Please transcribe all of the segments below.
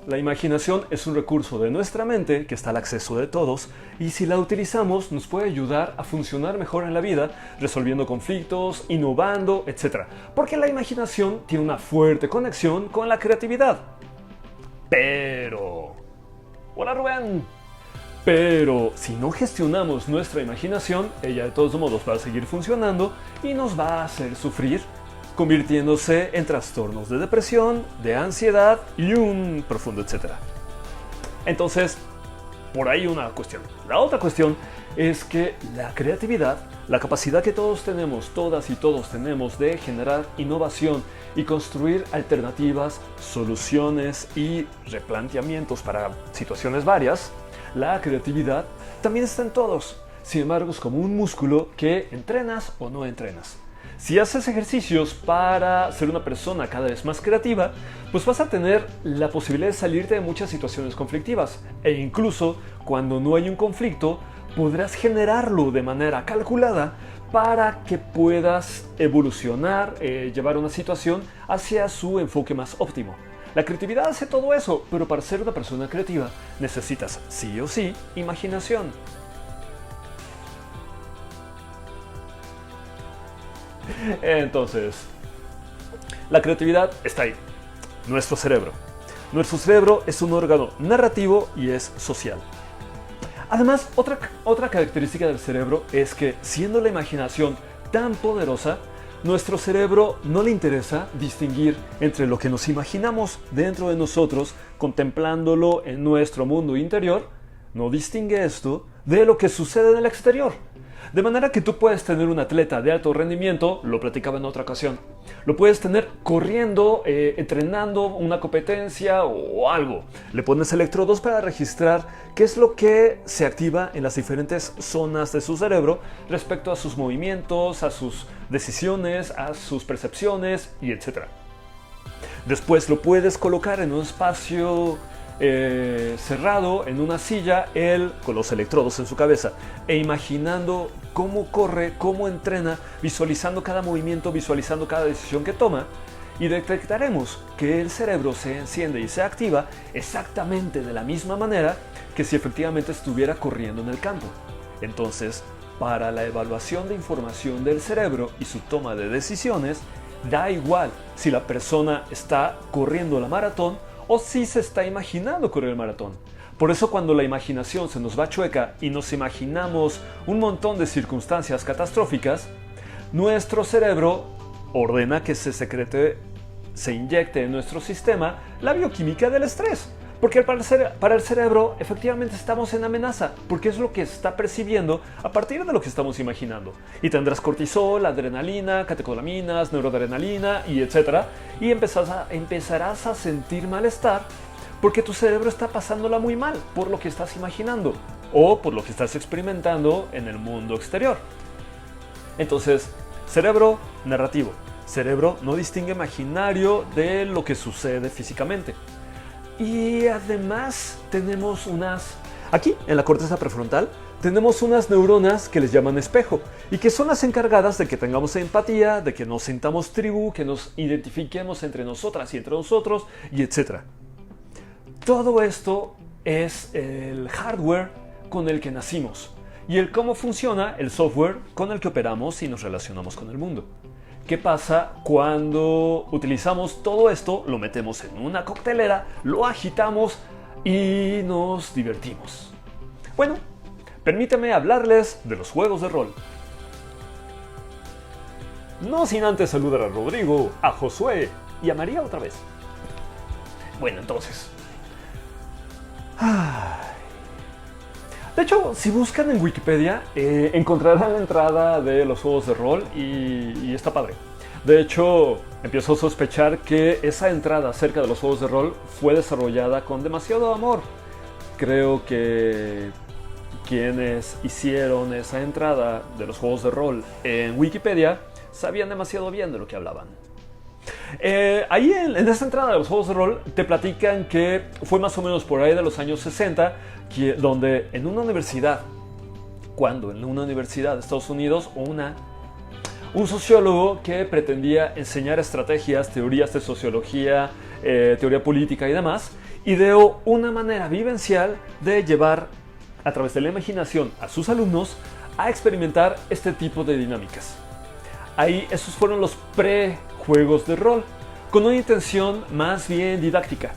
La imaginación es un recurso de nuestra mente que está al acceso de todos y si la utilizamos nos puede ayudar a funcionar mejor en la vida, resolviendo conflictos, innovando, etc. Porque la imaginación tiene una fuerte conexión con la creatividad. Pero... ¡Hola, Rubén! Pero si no gestionamos nuestra imaginación, ella de todos modos va a seguir funcionando y nos va a hacer sufrir, convirtiéndose en trastornos de depresión, de ansiedad y un profundo etcétera. Entonces, por ahí una cuestión. La otra cuestión es que la creatividad, la capacidad que todos tenemos, todas y todos tenemos de generar innovación y construir alternativas, soluciones y replanteamientos para situaciones varias, la creatividad también está en todos. Sin embargo, es como un músculo que entrenas o no entrenas. Si haces ejercicios para ser una persona cada vez más creativa, pues vas a tener la posibilidad de salirte de muchas situaciones conflictivas. E incluso cuando no hay un conflicto, podrás generarlo de manera calculada para que puedas evolucionar, llevar una situación hacia su enfoque más óptimo. La creatividad hace todo eso, pero para ser una persona creativa necesitas sí o sí imaginación. Entonces, la creatividad está ahí, nuestro cerebro. Nuestro cerebro es un órgano narrativo y es social. Además, otra característica del cerebro es que, siendo la imaginación tan poderosa, nuestro cerebro no le interesa distinguir entre lo que nos imaginamos dentro de nosotros, contemplándolo en nuestro mundo interior, no distingue esto de lo que sucede en el exterior. De manera que tú puedes tener un atleta de alto rendimiento, lo platicaba en otra ocasión, lo puedes tener corriendo, entrenando una competencia o algo. Le pones electrodos para registrar qué es lo que se activa en las diferentes zonas de su cerebro respecto a sus movimientos, a sus decisiones, a sus percepciones y etc. Después lo puedes colocar en un espacio cerrado, en una silla, él con los electrodos en su cabeza e imaginando cómo corre, cómo entrena, visualizando cada movimiento, visualizando cada decisión que toma, y detectaremos que el cerebro se enciende y se activa exactamente de la misma manera que si efectivamente estuviera corriendo en el campo. Entonces, para la evaluación de información del cerebro y su toma de decisiones, da igual si la persona está corriendo la maratón o si se está imaginando correr el maratón. Por eso cuando la imaginación se nos va chueca y nos imaginamos un montón de circunstancias catastróficas, nuestro cerebro ordena que se inyecte en nuestro sistema la bioquímica del estrés. Porque para el cerebro efectivamente estamos en amenaza, porque es lo que está percibiendo a partir de lo que estamos imaginando. Y tendrás cortisol, adrenalina, catecolaminas, noradrenalina y etc. Y empezarás a sentir malestar porque tu cerebro está pasándola muy mal por lo que estás imaginando o por lo que estás experimentando en el mundo exterior. Entonces, cerebro narrativo. Cerebro no distingue imaginario de lo que sucede físicamente. Y además tenemos aquí en la corteza prefrontal, tenemos unas neuronas que les llaman espejo y que son las encargadas de que tengamos empatía, de que nos sintamos tribu, que nos identifiquemos entre nosotras y entre nosotros y etc. Todo esto es el hardware con el que nacimos y el cómo funciona el software con el que operamos y nos relacionamos con el mundo. ¿Qué pasa cuando utilizamos todo esto, lo metemos en una coctelera, lo agitamos y nos divertimos? Bueno, permítanme hablarles de los juegos de rol. No sin antes saludar a Rodrigo, a Josué y a María otra vez. Bueno, entonces. De hecho, si buscan en Wikipedia, encontrarán la entrada de los juegos de rol y está padre. De hecho, empiezo a sospechar que esa entrada acerca de los juegos de rol fue desarrollada con demasiado amor. Creo que quienes hicieron esa entrada de los juegos de rol en Wikipedia sabían demasiado bien de lo que hablaban. Ahí en esta entrada de los juegos de rol te platican que fue más o menos por ahí de los años 60 donde en una universidad de Estados Unidos un sociólogo que pretendía enseñar estrategias, teorías de sociología, teoría política y demás, ideó una manera vivencial de llevar a través de la imaginación a sus alumnos a experimentar este tipo de dinámicas. Ahí esos fueron los pre-juegos de rol, con una intención más bien didáctica.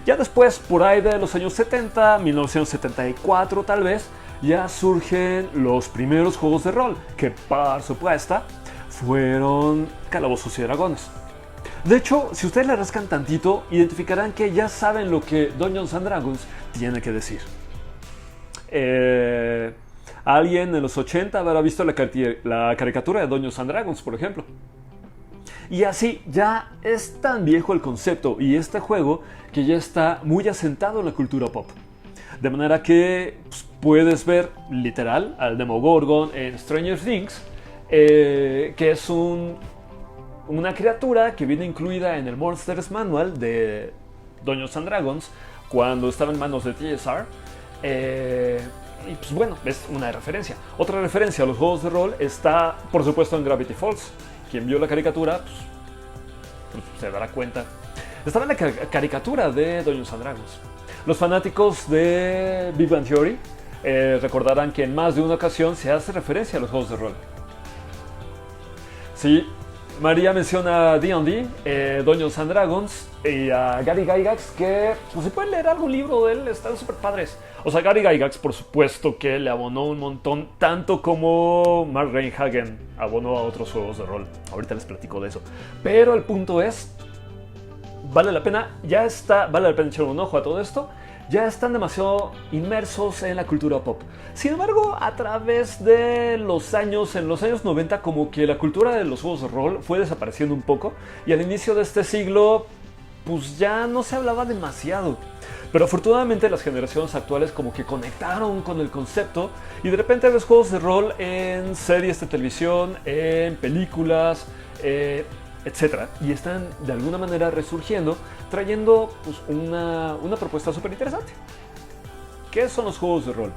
Ya después, por ahí de los años 70, 1974 tal vez, ya surgen los primeros juegos de rol, que por supuesto fueron Calabozos y Dragones. De hecho, si ustedes le rascan tantito, identificarán que ya saben lo que Dungeons and Dragons tiene que decir. Alguien en los 80 habrá visto la caricatura de Dungeons and Dragons, por ejemplo. Y así ya es tan viejo el concepto y este juego que ya está muy asentado en la cultura pop. De manera que puedes ver literal al Demogorgon en Stranger Things, que es una criatura que viene incluida en el Monsters Manual de Dungeons and Dragons cuando estaba en manos de TSR. Y pues bueno, es una referencia. Otra referencia a los juegos de rol está, por supuesto, en Gravity Falls. Quien vio la caricatura pues se dará cuenta. Estaba en la caricatura de Dungeons and Dragons. Los fanáticos de Big Bang Theory recordarán que en más de una ocasión se hace referencia a los juegos de rol. Sí, María menciona D&D, Dungeons and Dragons y a Gary Gygax, que pues, si pueden leer algún libro de él, están súper padres. O sea, Gary Gygax, por supuesto que le abonó un montón, tanto como Mark Rein-Hagen abonó a otros juegos de rol. Ahorita les platico de eso. Pero el punto es, vale la pena echar un ojo a todo esto. Ya están demasiado inmersos en la cultura pop. Sin embargo, a través de los años, en los años 90, como que la cultura de los juegos de rol fue desapareciendo un poco. Y al inicio de este siglo, pues ya no se hablaba demasiado. Pero afortunadamente las generaciones actuales como que conectaron con el concepto y de repente ves juegos de rol en series de televisión, en películas, etc. Y están de alguna manera resurgiendo, trayendo pues, una propuesta súper interesante. ¿Qué son los juegos de rol?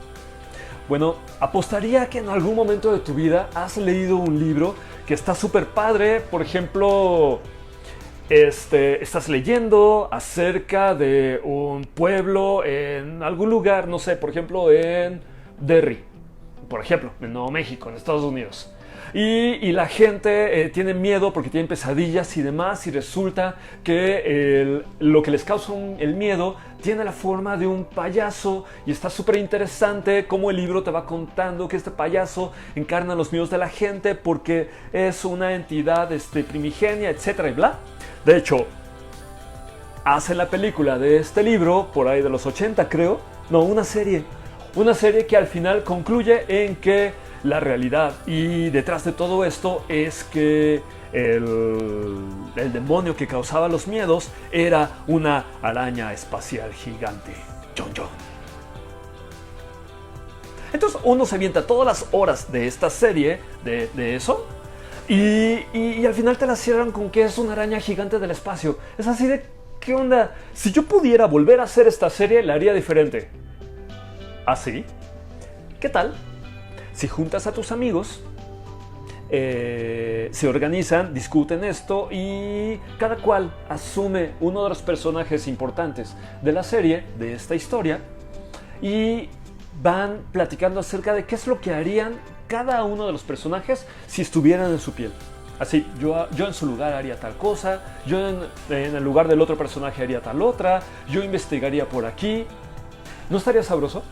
Bueno, apostaría que en algún momento de tu vida has leído un libro que está súper padre. Por ejemplo, estás leyendo acerca de un pueblo en algún lugar, no sé, por ejemplo en Derry, por ejemplo, en Nuevo México, en Estados Unidos. Y la gente tiene miedo porque tienen pesadillas y demás, y resulta que lo que les causa el miedo tiene la forma de un payaso, y está súper interesante cómo el libro te va contando que este payaso encarna los miedos de la gente porque es una entidad primigenia, etcétera y bla. De hecho, hacen la película de este libro por ahí de los 80, creo. No, una serie que al final concluye en que la realidad y detrás de todo esto es que el demonio que causaba los miedos era una araña espacial gigante. John John. Entonces uno se avienta todas las horas de esta serie, de eso, y al final te la cierran con que es una araña gigante del espacio. Es así de, ¿qué onda? Si yo pudiera volver a hacer esta serie, la haría diferente. ¿Así? ¿Qué tal? Si juntas a tus amigos, se organizan, discuten esto y cada cual asume uno de los personajes importantes de la serie, de esta historia, y van platicando acerca de qué es lo que harían cada uno de los personajes si estuvieran en su piel. Así, yo en su lugar haría tal cosa, yo en el lugar del otro personaje haría tal otra, yo investigaría por aquí. ¿No estaría sabroso?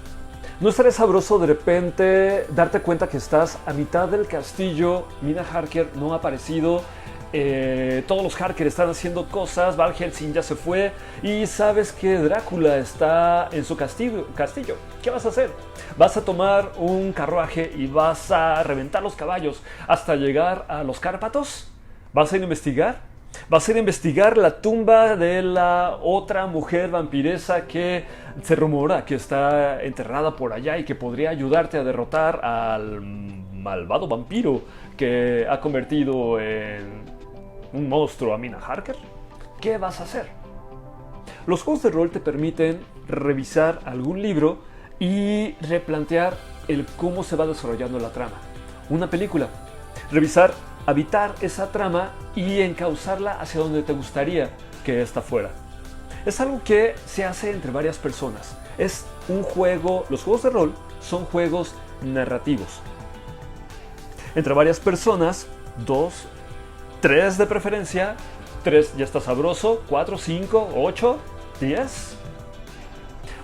¿No estaría sabroso de repente darte cuenta que estás a mitad del castillo, Mina Harker no ha aparecido, todos los Harker están haciendo cosas, Van Helsing ya se fue y sabes que Drácula está en su castillo? ¿Qué vas a hacer? ¿Vas a tomar un carruaje y vas a reventar los caballos hasta llegar a los Cárpatos? ¿Vas a ir a investigar? ¿Vas a ir a investigar la tumba de la otra mujer vampiresa que se rumora que está enterrada por allá y que podría ayudarte a derrotar al malvado vampiro que ha convertido en un monstruo a Mina Harker? ¿Qué vas a hacer? Los juegos de rol te permiten revisar algún libro y replantear el cómo se va desarrollando la trama. Una película. Habitar esa trama y encauzarla hacia donde te gustaría que ésta fuera. Es algo que se hace entre varias personas. Es un juego, los juegos de rol son juegos narrativos. Entre varias personas, 2, 3 de preferencia, 3 ya está sabroso, 4, 5, 8, 10.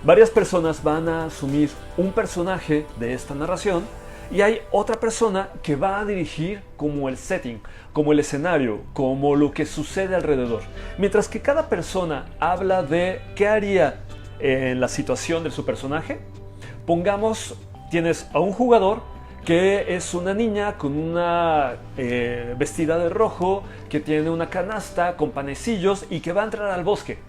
Varias personas van a asumir un personaje de esta narración y hay otra persona que va a dirigir como el setting, como el escenario, como lo que sucede alrededor. Mientras que cada persona habla de qué haría en la situación de su personaje, pongamos, tienes a un jugador que es una niña con una vestida de rojo, que tiene una canasta con panecillos y que va a entrar al bosque.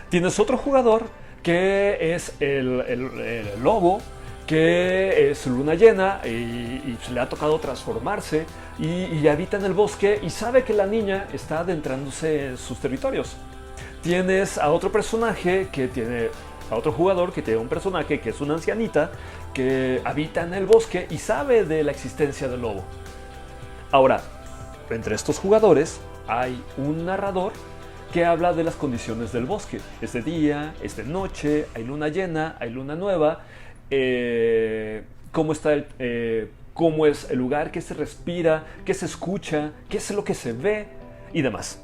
Tienes otro jugador que es el lobo, que es luna llena y le ha tocado transformarse y habita en el bosque y sabe que la niña está adentrándose en sus territorios. Tienes a otro personaje que tiene, a otro jugador que tiene un personaje que es una ancianita que habita en el bosque y sabe de la existencia del lobo. Ahora, entre estos jugadores hay un narrador que habla de las condiciones del bosque. Es de día, es de noche, hay luna llena, hay luna nueva, cómo es el lugar, qué se respira, qué se escucha, qué es lo que se ve y demás.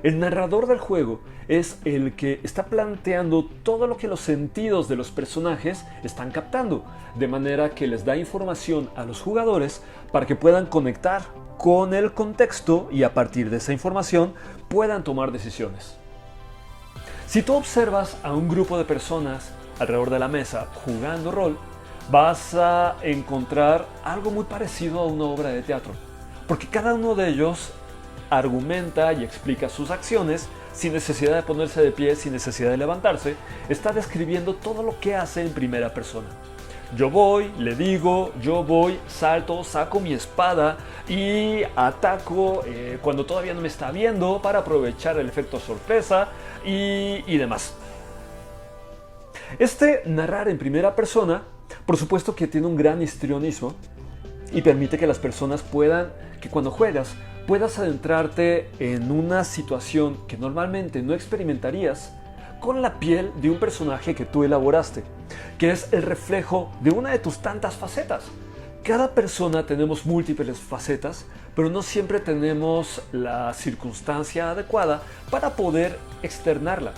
El narrador del juego es el que está planteando todo lo que los sentidos de los personajes están captando, de manera que les da información a los jugadores para que puedan conectar con el contexto y a partir de esa información puedan tomar decisiones. Si tú observas a un grupo de personas alrededor de la mesa jugando rol, vas a encontrar algo muy parecido a una obra de teatro, porque cada uno de ellos argumenta y explica sus acciones sin necesidad de ponerse de pie, sin necesidad de levantarse, está describiendo todo lo que hace en primera persona. Yo voy, le digo, yo voy, salto, saco mi espada y ataco cuando todavía no me está viendo para aprovechar el efecto sorpresa y demás. Este narrar en primera persona, por supuesto que tiene un gran histrionismo y permite que las personas puedan, que cuando juegas, puedas adentrarte en una situación que normalmente no experimentarías con la piel de un personaje que tú elaboraste, que es el reflejo de una de tus tantas facetas. Cada persona tenemos múltiples facetas, pero no siempre tenemos la circunstancia adecuada para poder externarla.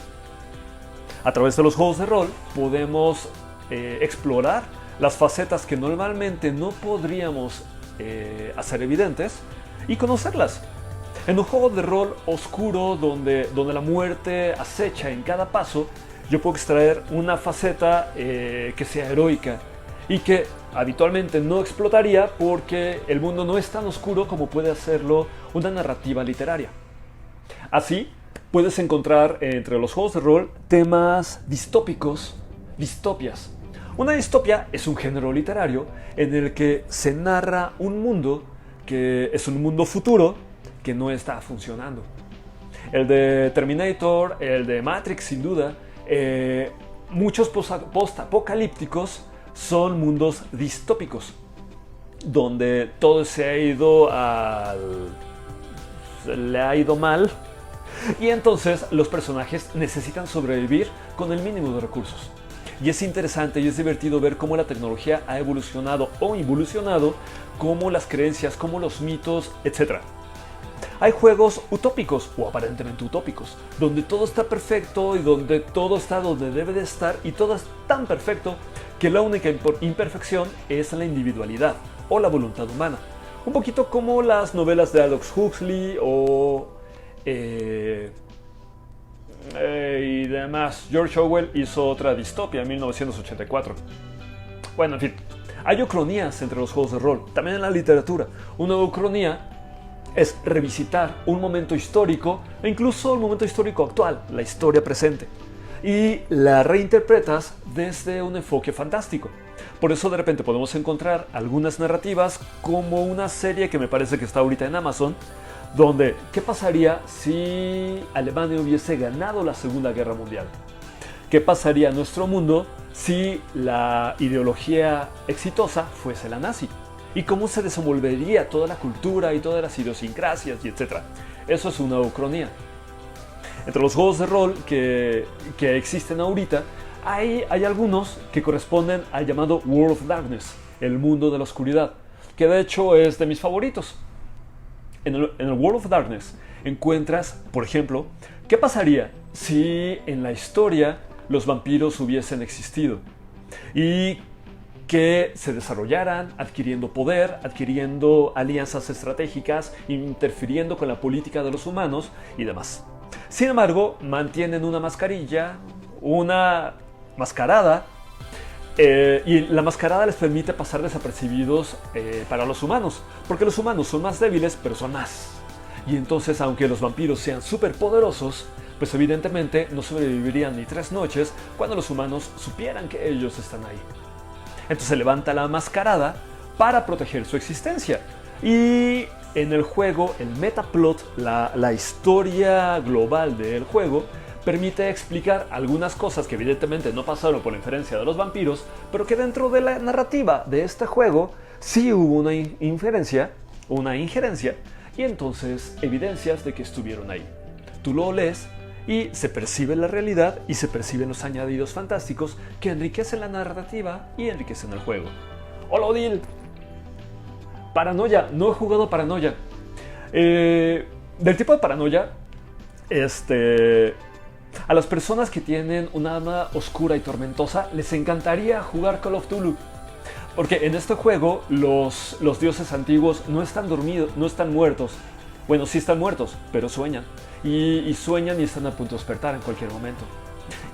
A través de los juegos de rol podemos explorar las facetas que normalmente no podríamos hacer evidentes y conocerlas. En un juego de rol oscuro donde la muerte acecha en cada paso, yo puedo extraer una faceta que sea heroica y que habitualmente no explotaría porque el mundo no es tan oscuro como puede hacerlo una narrativa literaria. Así, puedes encontrar entre los juegos de rol temas distópicos, distopias. Una distopia es un género literario en el que se narra un mundo que es un mundo futuro que no está funcionando. El de Terminator, el de Matrix sin duda, muchos post-apocalípticos son mundos distópicos, donde todo le ha ido mal y entonces los personajes necesitan sobrevivir con el mínimo de recursos. Y es interesante y es divertido ver cómo la tecnología ha evolucionado o involucionado, cómo las creencias, cómo los mitos, etc. Hay juegos utópicos o aparentemente utópicos, donde todo está perfecto y donde todo está donde debe de estar y todo es tan perfecto que la única imperfección es la individualidad o la voluntad humana. Un poquito como las novelas de Aldous Huxley y demás. George Orwell hizo otra distopia en 1984. Bueno, en fin, hay ucronías entre los juegos de rol, también en la literatura. Una ucronía es revisitar un momento histórico e incluso el momento histórico actual, la historia presente, y la reinterpretas desde un enfoque fantástico. Por eso de repente podemos encontrar algunas narrativas como una serie que me parece que está ahorita en Amazon, donde ¿qué pasaría si Alemania hubiese ganado la Segunda Guerra Mundial? ¿Qué pasaría en nuestro mundo si la ideología exitosa fuese la nazi? ¿Y cómo se desenvolvería toda la cultura y todas las idiosincrasias y etcétera? Eso es una ucronía. Entre los juegos de rol que existen ahorita, hay algunos que corresponden al llamado World of Darkness, el mundo de la oscuridad, que de hecho es de mis favoritos. En el World of Darkness encuentras, por ejemplo, ¿qué pasaría si en la historia los vampiros hubiesen existido? Y que se desarrollaran, adquiriendo poder, adquiriendo alianzas estratégicas, interfiriendo con la política de los humanos y demás. Sin embargo, mantienen una mascarilla, una mascarada, y la mascarada les permite pasar desapercibidos para los humanos, porque los humanos son más débiles, pero son más. Y entonces, aunque los vampiros sean súper poderosos, pues evidentemente no sobrevivirían ni 3 noches cuando los humanos supieran que ellos están ahí. Entonces se levanta la mascarada para proteger su existencia. Y en el juego, el metaplot, la historia global del juego, permite explicar algunas cosas que evidentemente no pasaron por la inferencia de los vampiros, pero que dentro de la narrativa de este juego sí hubo una injerencia, y entonces evidencias de que estuvieron ahí. Tú lo lees y se percibe la realidad y se perciben los añadidos fantásticos que enriquecen la narrativa y enriquecen el juego. ¡Hola, Odil! Paranoia, no he jugado Paranoia. Del tipo de Paranoia, a las personas que tienen una alma oscura y tormentosa les encantaría jugar Call of Cthulhu. Porque en este juego los dioses antiguos no están dormidos, no están muertos. Bueno, sí están muertos, pero sueñan. Y sueñan y están a punto de despertar en cualquier momento.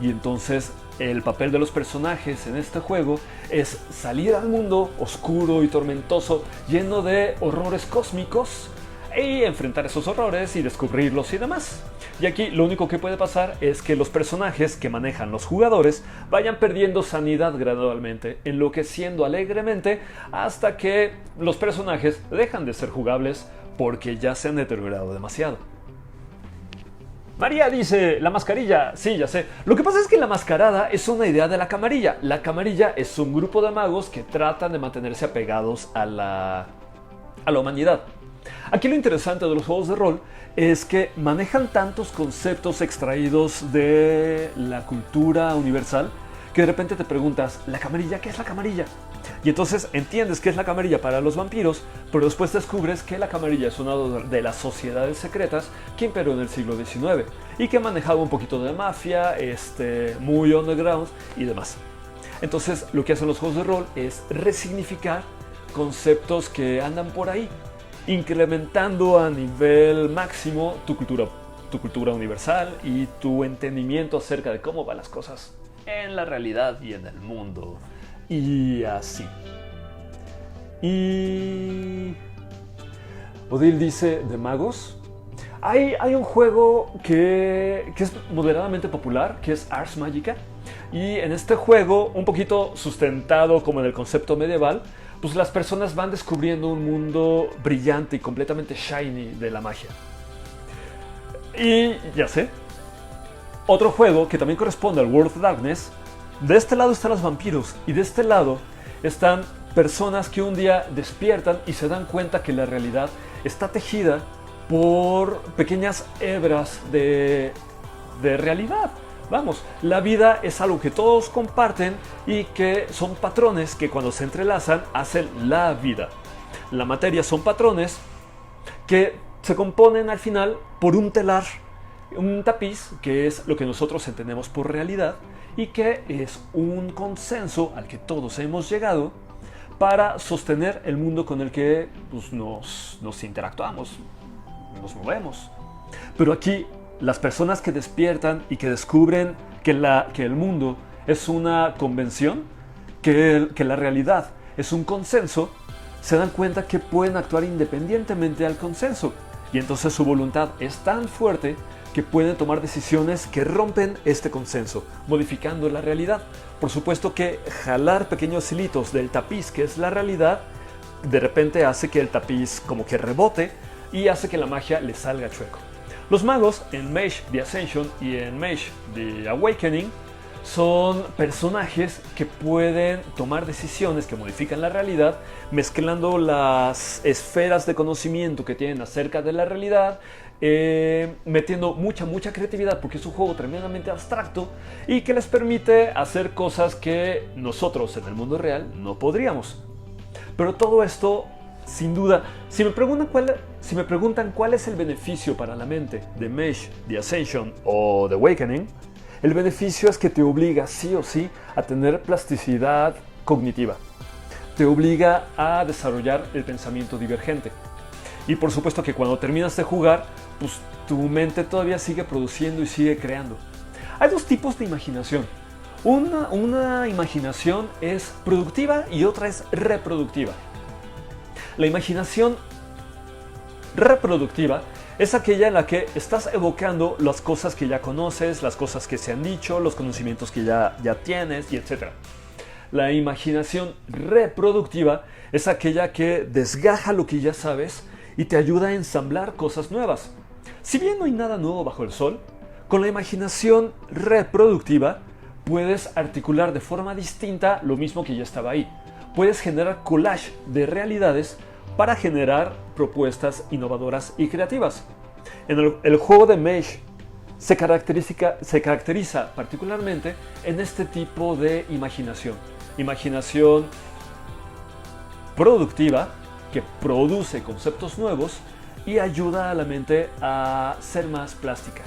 Y entonces el papel de los personajes en este juego es salir al mundo oscuro y tormentoso, lleno de horrores cósmicos, y enfrentar esos horrores y descubrirlos y demás. Y aquí lo único que puede pasar es que los personajes que manejan los jugadores vayan perdiendo sanidad gradualmente, enloqueciendo alegremente hasta que los personajes dejan de ser jugables porque ya se han deteriorado demasiado. María dice, la mascarilla, sí, ya sé. Lo que pasa es que la mascarada es una idea de la camarilla. La camarilla es un grupo de magos que tratan de mantenerse apegados a la humanidad. Aquí lo interesante de los juegos de rol es que manejan tantos conceptos extraídos de la cultura universal que de repente te preguntas, ¿la camarilla? ¿Qué es la camarilla? Y entonces entiendes qué es la camarilla para los vampiros, pero después descubres que la camarilla es una de las sociedades secretas que imperó en el siglo XIX y que manejaba un poquito de mafia, muy underground y demás. Entonces lo que hacen los juegos de rol es resignificar conceptos que andan por ahí, incrementando a nivel máximo tu cultura universal y tu entendimiento acerca de cómo van las cosas en la realidad y en el mundo. Y así. Y Odil dice, ¿de magos? Hay un juego que es moderadamente popular, que es Ars Magica. Y en este juego, un poquito sustentado como en el concepto medieval, pues las personas van descubriendo un mundo brillante y completamente shiny de la magia. Y ya sé, otro juego que también corresponde al World of Darkness. De este lado están los vampiros y de este lado están personas que un día despiertan y se dan cuenta que la realidad está tejida por pequeñas hebras de realidad. Vamos, la vida es algo que todos comparten y que son patrones que cuando se entrelazan hacen la vida. La materia son patrones que se componen al final por un telar, un tapiz, que es lo que nosotros entendemos por realidad y que es un consenso al que todos hemos llegado para sostener el mundo con el que pues, nos interactuamos, nos movemos. Pero aquí las personas que despiertan y que descubren que el mundo es una convención, que la realidad es un consenso, se dan cuenta que pueden actuar independientemente al consenso. Y entonces su voluntad es tan fuerte que pueden tomar decisiones que rompen este consenso, modificando la realidad. Por supuesto que jalar pequeños hilitos del tapiz, que es la realidad, de repente hace que el tapiz como que rebote y hace que la magia le salga chueco. Los magos en Mage The Ascension y en Mage The Awakening son personajes que pueden tomar decisiones que modifican la realidad, mezclando las esferas de conocimiento que tienen acerca de la realidad, metiendo mucha creatividad, porque es un juego tremendamente abstracto y que les permite hacer cosas que nosotros en el mundo real no podríamos. Pero todo esto, sin duda, si me preguntan cuál es el beneficio para la mente de Mesh, The Ascension o The Awakening, el beneficio es que te obliga sí o sí a tener plasticidad cognitiva. Te obliga a desarrollar el pensamiento divergente. Y por supuesto que cuando terminas de jugar, pues tu mente todavía sigue produciendo y sigue creando. Hay dos tipos de imaginación. Una imaginación es productiva y otra es reproductiva. La imaginación reproductiva es aquella en la que estás evocando las cosas que ya conoces, las cosas que se han dicho, los conocimientos que ya tienes, y etc. La imaginación reproductiva es aquella que desgaja lo que ya sabes y te ayuda a ensamblar cosas nuevas. Si bien no hay nada nuevo bajo el sol, con la imaginación reproductiva puedes articular de forma distinta lo mismo que ya estaba ahí. Puedes generar collage de realidades para generar propuestas innovadoras y creativas. El juego de Mesh se caracteriza particularmente en este tipo de imaginación. Imaginación productiva que produce conceptos nuevos y ayuda a la mente a ser más plástica.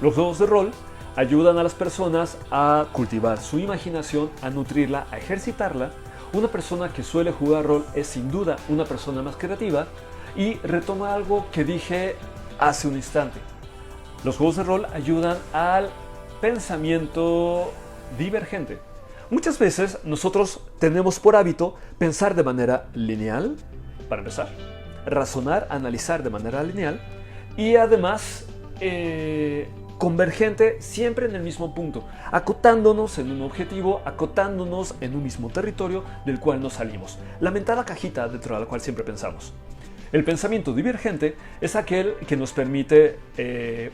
Los juegos de rol ayudan a las personas a cultivar su imaginación, a nutrirla, a ejercitarla. Una persona que suele jugar rol es sin duda una persona más creativa y retoma algo que dije hace un instante. Los juegos de rol ayudan al pensamiento divergente. Muchas veces nosotros tenemos por hábito pensar de manera lineal, para empezar, razonar, analizar de manera lineal y además convergente siempre en el mismo punto, acotándonos en un objetivo, acotándonos en un mismo territorio del cual nos salimos. La mentada cajita dentro de la cual siempre pensamos. El pensamiento divergente es aquel que nos permite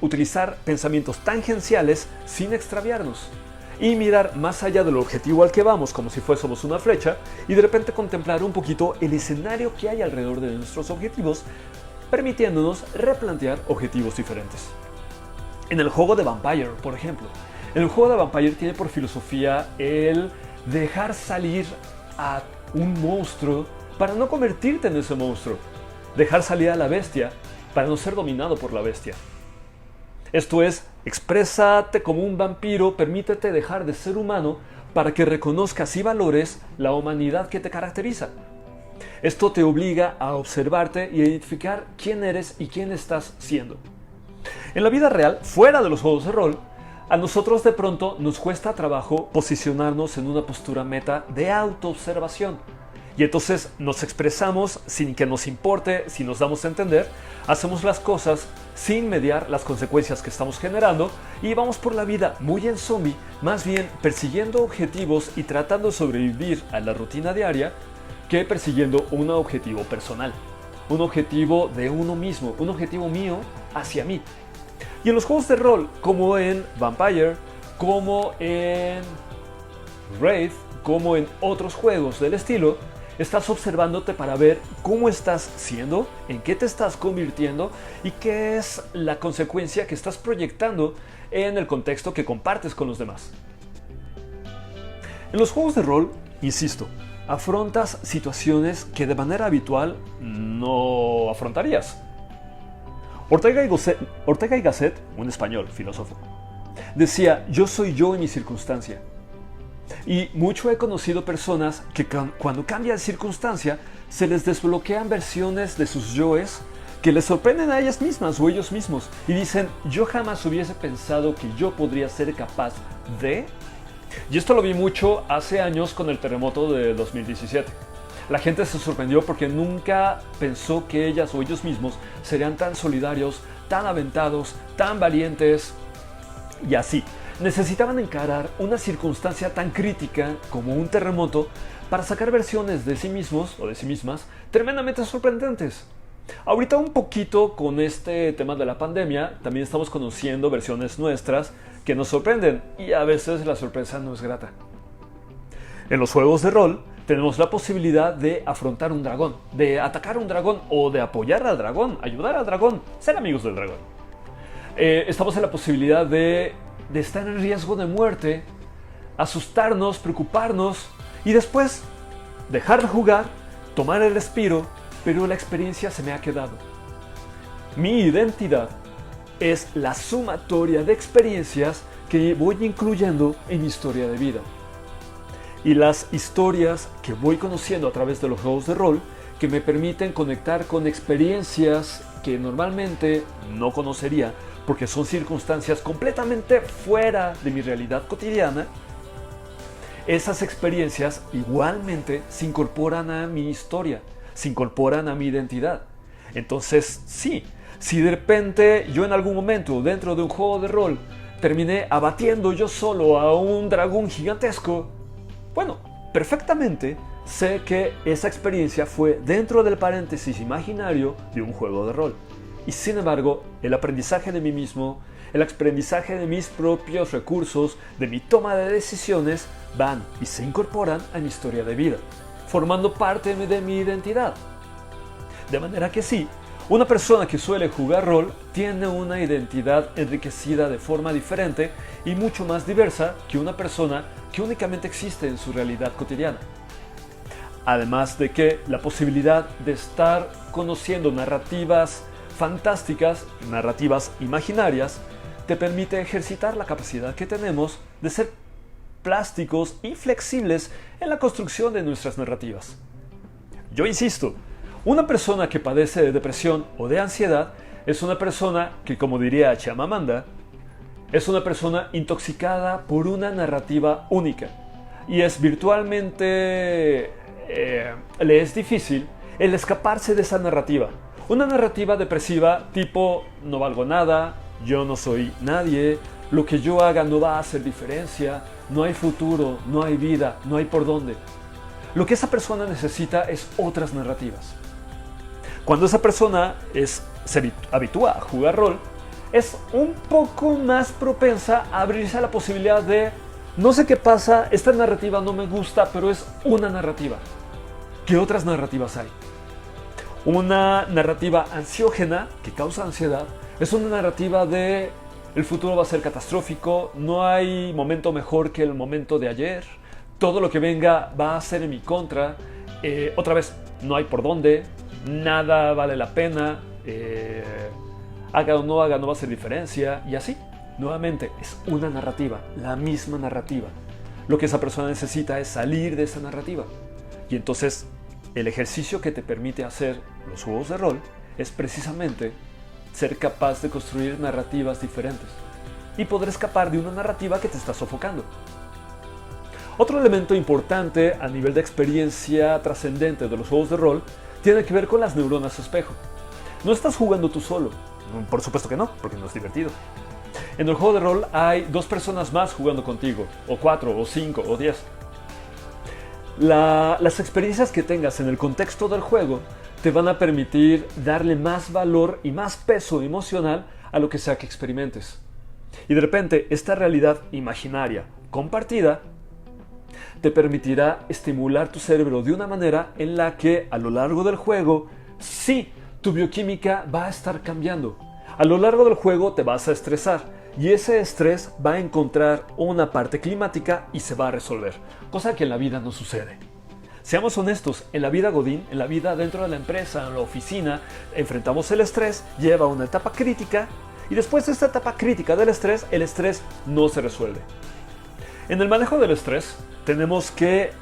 utilizar pensamientos tangenciales sin extraviarnos y mirar más allá del objetivo al que vamos como si fuésemos una flecha y de repente contemplar un poquito el escenario que hay alrededor de nuestros objetivos, permitiéndonos replantear objetivos diferentes. En el juego de Vampire, por ejemplo, el juego de Vampire tiene por filosofía el dejar salir a un monstruo para no convertirte en ese monstruo, dejar salir a la bestia para no ser dominado por la bestia. Esto es, exprésate como un vampiro, permítete dejar de ser humano para que reconozcas y valores la humanidad que te caracteriza. Esto te obliga a observarte y identificar quién eres y quién estás siendo. En la vida real, fuera de los juegos de rol, a nosotros de pronto nos cuesta trabajo posicionarnos en una postura meta de autoobservación. Y entonces nos expresamos sin que nos importe, si nos damos a entender, hacemos las cosas sin mediar las consecuencias que estamos generando y vamos por la vida muy en zombie, más bien persiguiendo objetivos y tratando de sobrevivir a la rutina diaria que persiguiendo un objetivo personal, un objetivo de uno mismo, un objetivo mío hacia mí. Y en los juegos de rol, como en Vampire, como en Wraith, como en otros juegos del estilo, estás observándote para ver cómo estás siendo, en qué te estás convirtiendo y qué es la consecuencia que estás proyectando en el contexto que compartes con los demás. En los juegos de rol, insisto, afrontas situaciones que de manera habitual no afrontarías. Ortega y Gasset, un español filósofo, decía: yo soy yo en mi circunstancia. Y mucho he conocido personas que cuando cambia de circunstancia se les desbloquean versiones de sus yoes que les sorprenden a ellas mismas o ellos mismos y dicen: yo jamás hubiese pensado que yo podría ser capaz de... Y esto lo vi mucho hace años con el terremoto de 2017. La gente se sorprendió porque nunca pensó que ellas o ellos mismos serían tan solidarios, tan aventados, tan valientes y así. Necesitaban encarar una circunstancia tan crítica como un terremoto para sacar versiones de sí mismos o de sí mismas tremendamente sorprendentes. Ahorita un poquito con este tema de la pandemia también estamos conociendo versiones nuestras que nos sorprenden y a veces la sorpresa no es grata. En los juegos de rol tenemos la posibilidad de afrontar un dragón, de atacar un dragón o de apoyar al dragón, ayudar al dragón, ser amigos del dragón. Estamos en la posibilidad de estar en riesgo de muerte, asustarnos, preocuparnos y después dejar de jugar, tomar el respiro, pero la experiencia se me ha quedado. Mi identidad es la sumatoria de experiencias que voy incluyendo en mi historia de vida. Y las historias que voy conociendo a través de los juegos de rol que me permiten conectar con experiencias que normalmente no conocería porque son circunstancias completamente fuera de mi realidad cotidiana. Esas experiencias igualmente se incorporan a mi historia, se incorporan a mi identidad. Entonces, sí, si de repente yo en algún momento dentro de un juego de rol terminé abatiendo yo solo a un dragón gigantesco, bueno, perfectamente sé que esa experiencia fue dentro del paréntesis imaginario de un juego de rol. Y sin embargo, el aprendizaje de mí mismo, el aprendizaje de mis propios recursos, de mi toma de decisiones, van y se incorporan a mi historia de vida, formando parte de mi identidad. De manera que sí, una persona que suele jugar rol tiene una identidad enriquecida de forma diferente y mucho más diversa que una persona que únicamente existe en su realidad cotidiana. Además de que la posibilidad de estar conociendo narrativas fantásticas, narrativas imaginarias, te permite ejercitar la capacidad que tenemos de ser plásticos y flexibles en la construcción de nuestras narrativas. Yo insisto, una persona que padece de depresión o de ansiedad es una persona que, como diría Chimamanda, es una persona intoxicada por una narrativa única y es virtualmente le es difícil el escaparse de esa narrativa. Una narrativa depresiva tipo no valgo nada, yo no soy nadie, lo que yo haga no va a hacer diferencia, no hay futuro, no hay vida, no hay por dónde. Lo que esa persona necesita es otras narrativas. Cuando esa persona se habitúa a jugar rol, es un poco más propensa a abrirse a la posibilidad de no sé qué pasa, esta narrativa no me gusta, pero es una narrativa. ¿Qué otras narrativas hay? Una narrativa ansiógena que causa ansiedad es una narrativa de el futuro va a ser catastrófico, no hay momento mejor que el momento de ayer, todo lo que venga va a ser en mi contra, otra vez no hay por dónde, nada vale la pena, haga o no haga no va a hacer diferencia y así. Nuevamente es una narrativa, la misma narrativa. Lo que esa persona necesita es salir de esa narrativa. Y entonces el ejercicio que te permite hacer los juegos de rol es precisamente ser capaz de construir narrativas diferentes y poder escapar de una narrativa que te está sofocando. Otro elemento importante a nivel de experiencia trascendente de los juegos de rol tiene que ver con las neuronas espejo. No estás jugando tú solo, por supuesto que no, porque no es divertido. En el juego de rol hay 2 personas más jugando contigo, o 4, o 5, o 10. Las experiencias que tengas en el contexto del juego te van a permitir darle más valor y más peso emocional a lo que sea que experimentes. Y de repente esta realidad imaginaria compartida te permitirá estimular tu cerebro de una manera en la que a lo largo del juego, sí, tu bioquímica va a estar cambiando. A lo largo del juego te vas a estresar y ese estrés va a encontrar una parte climática y se va a resolver, cosa que en la vida no sucede. Seamos honestos, en la vida godín, en la vida dentro de la empresa, en la oficina, enfrentamos el estrés, lleva a una etapa crítica y después de esta etapa crítica del estrés, el estrés no se resuelve. En el manejo del estrés tenemos que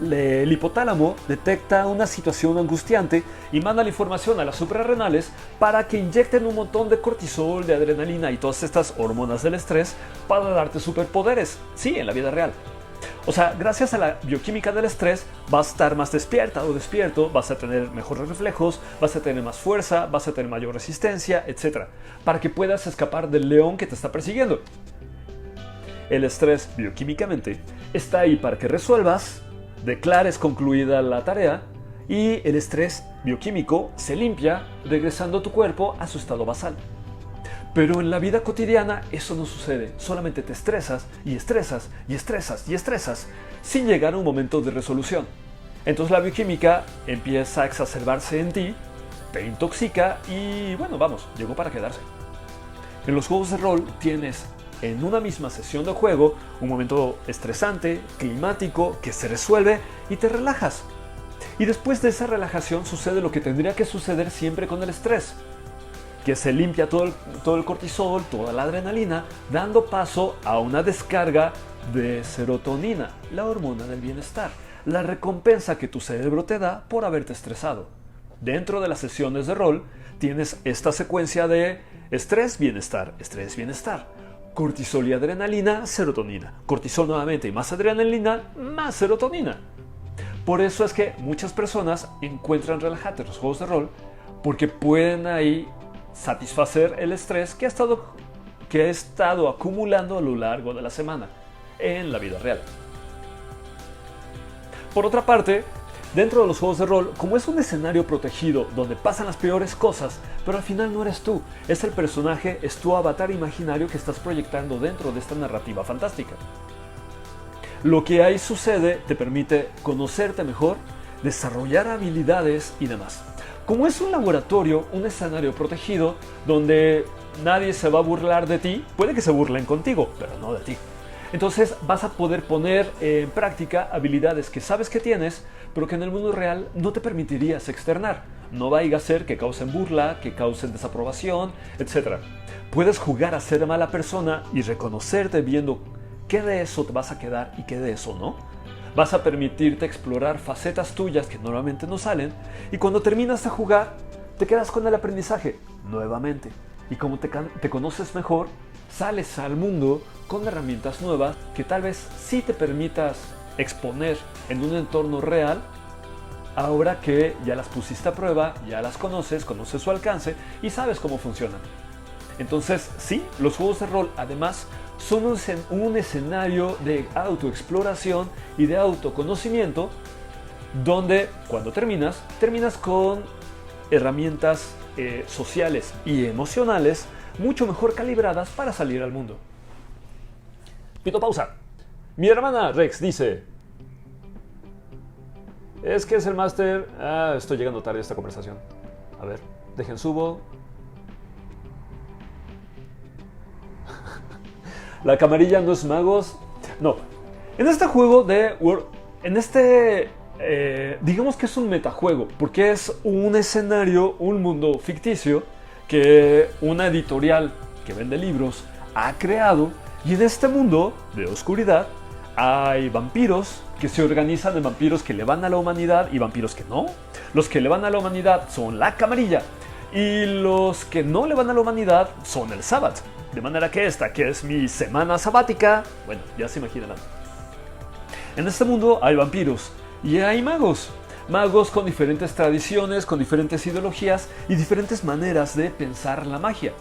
el hipotálamo detecta una situación angustiante y manda la información a las suprarrenales para que inyecten un montón de cortisol, de adrenalina y todas estas hormonas del estrés para darte superpoderes, sí, en la vida real. O sea, gracias a la bioquímica del estrés vas a estar más despierta o despierto, vas a tener mejores reflejos, vas a tener más fuerza, vas a tener mayor resistencia, etc. Para que puedas escapar del león que te está persiguiendo. El estrés bioquímicamente está ahí para que resuelvas, declares concluida la tarea y el estrés bioquímico se limpia regresando tu cuerpo a su estado basal. Pero en la vida cotidiana eso no sucede, solamente te estresas y estresas y estresas y estresas sin llegar a un momento de resolución. Entonces la bioquímica empieza a exacerbarse en ti, te intoxica y bueno, vamos, llegó para quedarse. En los juegos de rol tienes en una misma sesión de juego un momento estresante, climático, que se resuelve y te relajas. Y después de esa relajación sucede lo que tendría que suceder siempre con el estrés, que se limpia todo el cortisol, toda la adrenalina, dando paso a una descarga de serotonina, la hormona del bienestar, la recompensa que tu cerebro te da por haberte estresado. Dentro de las sesiones de rol tienes esta secuencia de estrés, bienestar, cortisol y adrenalina, serotonina, cortisol nuevamente y más adrenalina, más serotonina. Por eso es que muchas personas encuentran relajante en los juegos de rol, porque pueden ahí satisfacer el estrés que ha estado acumulando a lo largo de la semana en la vida real. Por otra parte, dentro de los juegos de rol, como es un escenario protegido donde pasan las peores cosas, pero al final no eres tú, es el personaje, es tu avatar imaginario que estás proyectando dentro de esta narrativa fantástica. Lo que ahí sucede te permite conocerte mejor, desarrollar habilidades y demás. Como es un laboratorio, un escenario protegido donde nadie se va a burlar de ti, puede que se burlen contigo, pero no de ti. Entonces vas a poder poner en práctica habilidades que sabes que tienes, pero que en el mundo real no te permitirías externar. No vaya a ser que causen burla, que causen desaprobación, etc. Puedes jugar a ser mala persona y reconocerte viendo qué de eso te vas a quedar y qué de eso no. Vas a permitirte explorar facetas tuyas que normalmente no salen, y cuando terminas de jugar te quedas con el aprendizaje nuevamente. Y como te conoces mejor, sales al mundo con herramientas nuevas que tal vez sí te permitas exponer en un entorno real, ahora que ya las pusiste a prueba, ya las conoces su alcance y sabes cómo funcionan. Entonces sí, los juegos de rol además son un escenario de autoexploración y de autoconocimiento, donde cuando terminas con herramientas sociales y emocionales mucho mejor calibradas para salir al mundo. Pito pausa. Mi hermana Rex dice: es que es el máster. Estoy llegando tarde a esta conversación. A ver, dejen subo. La camarilla no es magos. No. En este juego de World, digamos que es un metajuego, porque es un escenario, un mundo ficticio que una editorial que vende libros ha creado, y en este mundo de oscuridad hay vampiros que se organizan en vampiros que le van a la humanidad y vampiros que no. Los que le van a la humanidad son la camarilla, y los que no le van a la humanidad son el Sabbath. De manera que esta, que es mi semana sabática, bueno, ya se imaginarán. En este mundo hay vampiros y hay magos. Magos con diferentes tradiciones, con diferentes ideologías y diferentes maneras de pensar la magia.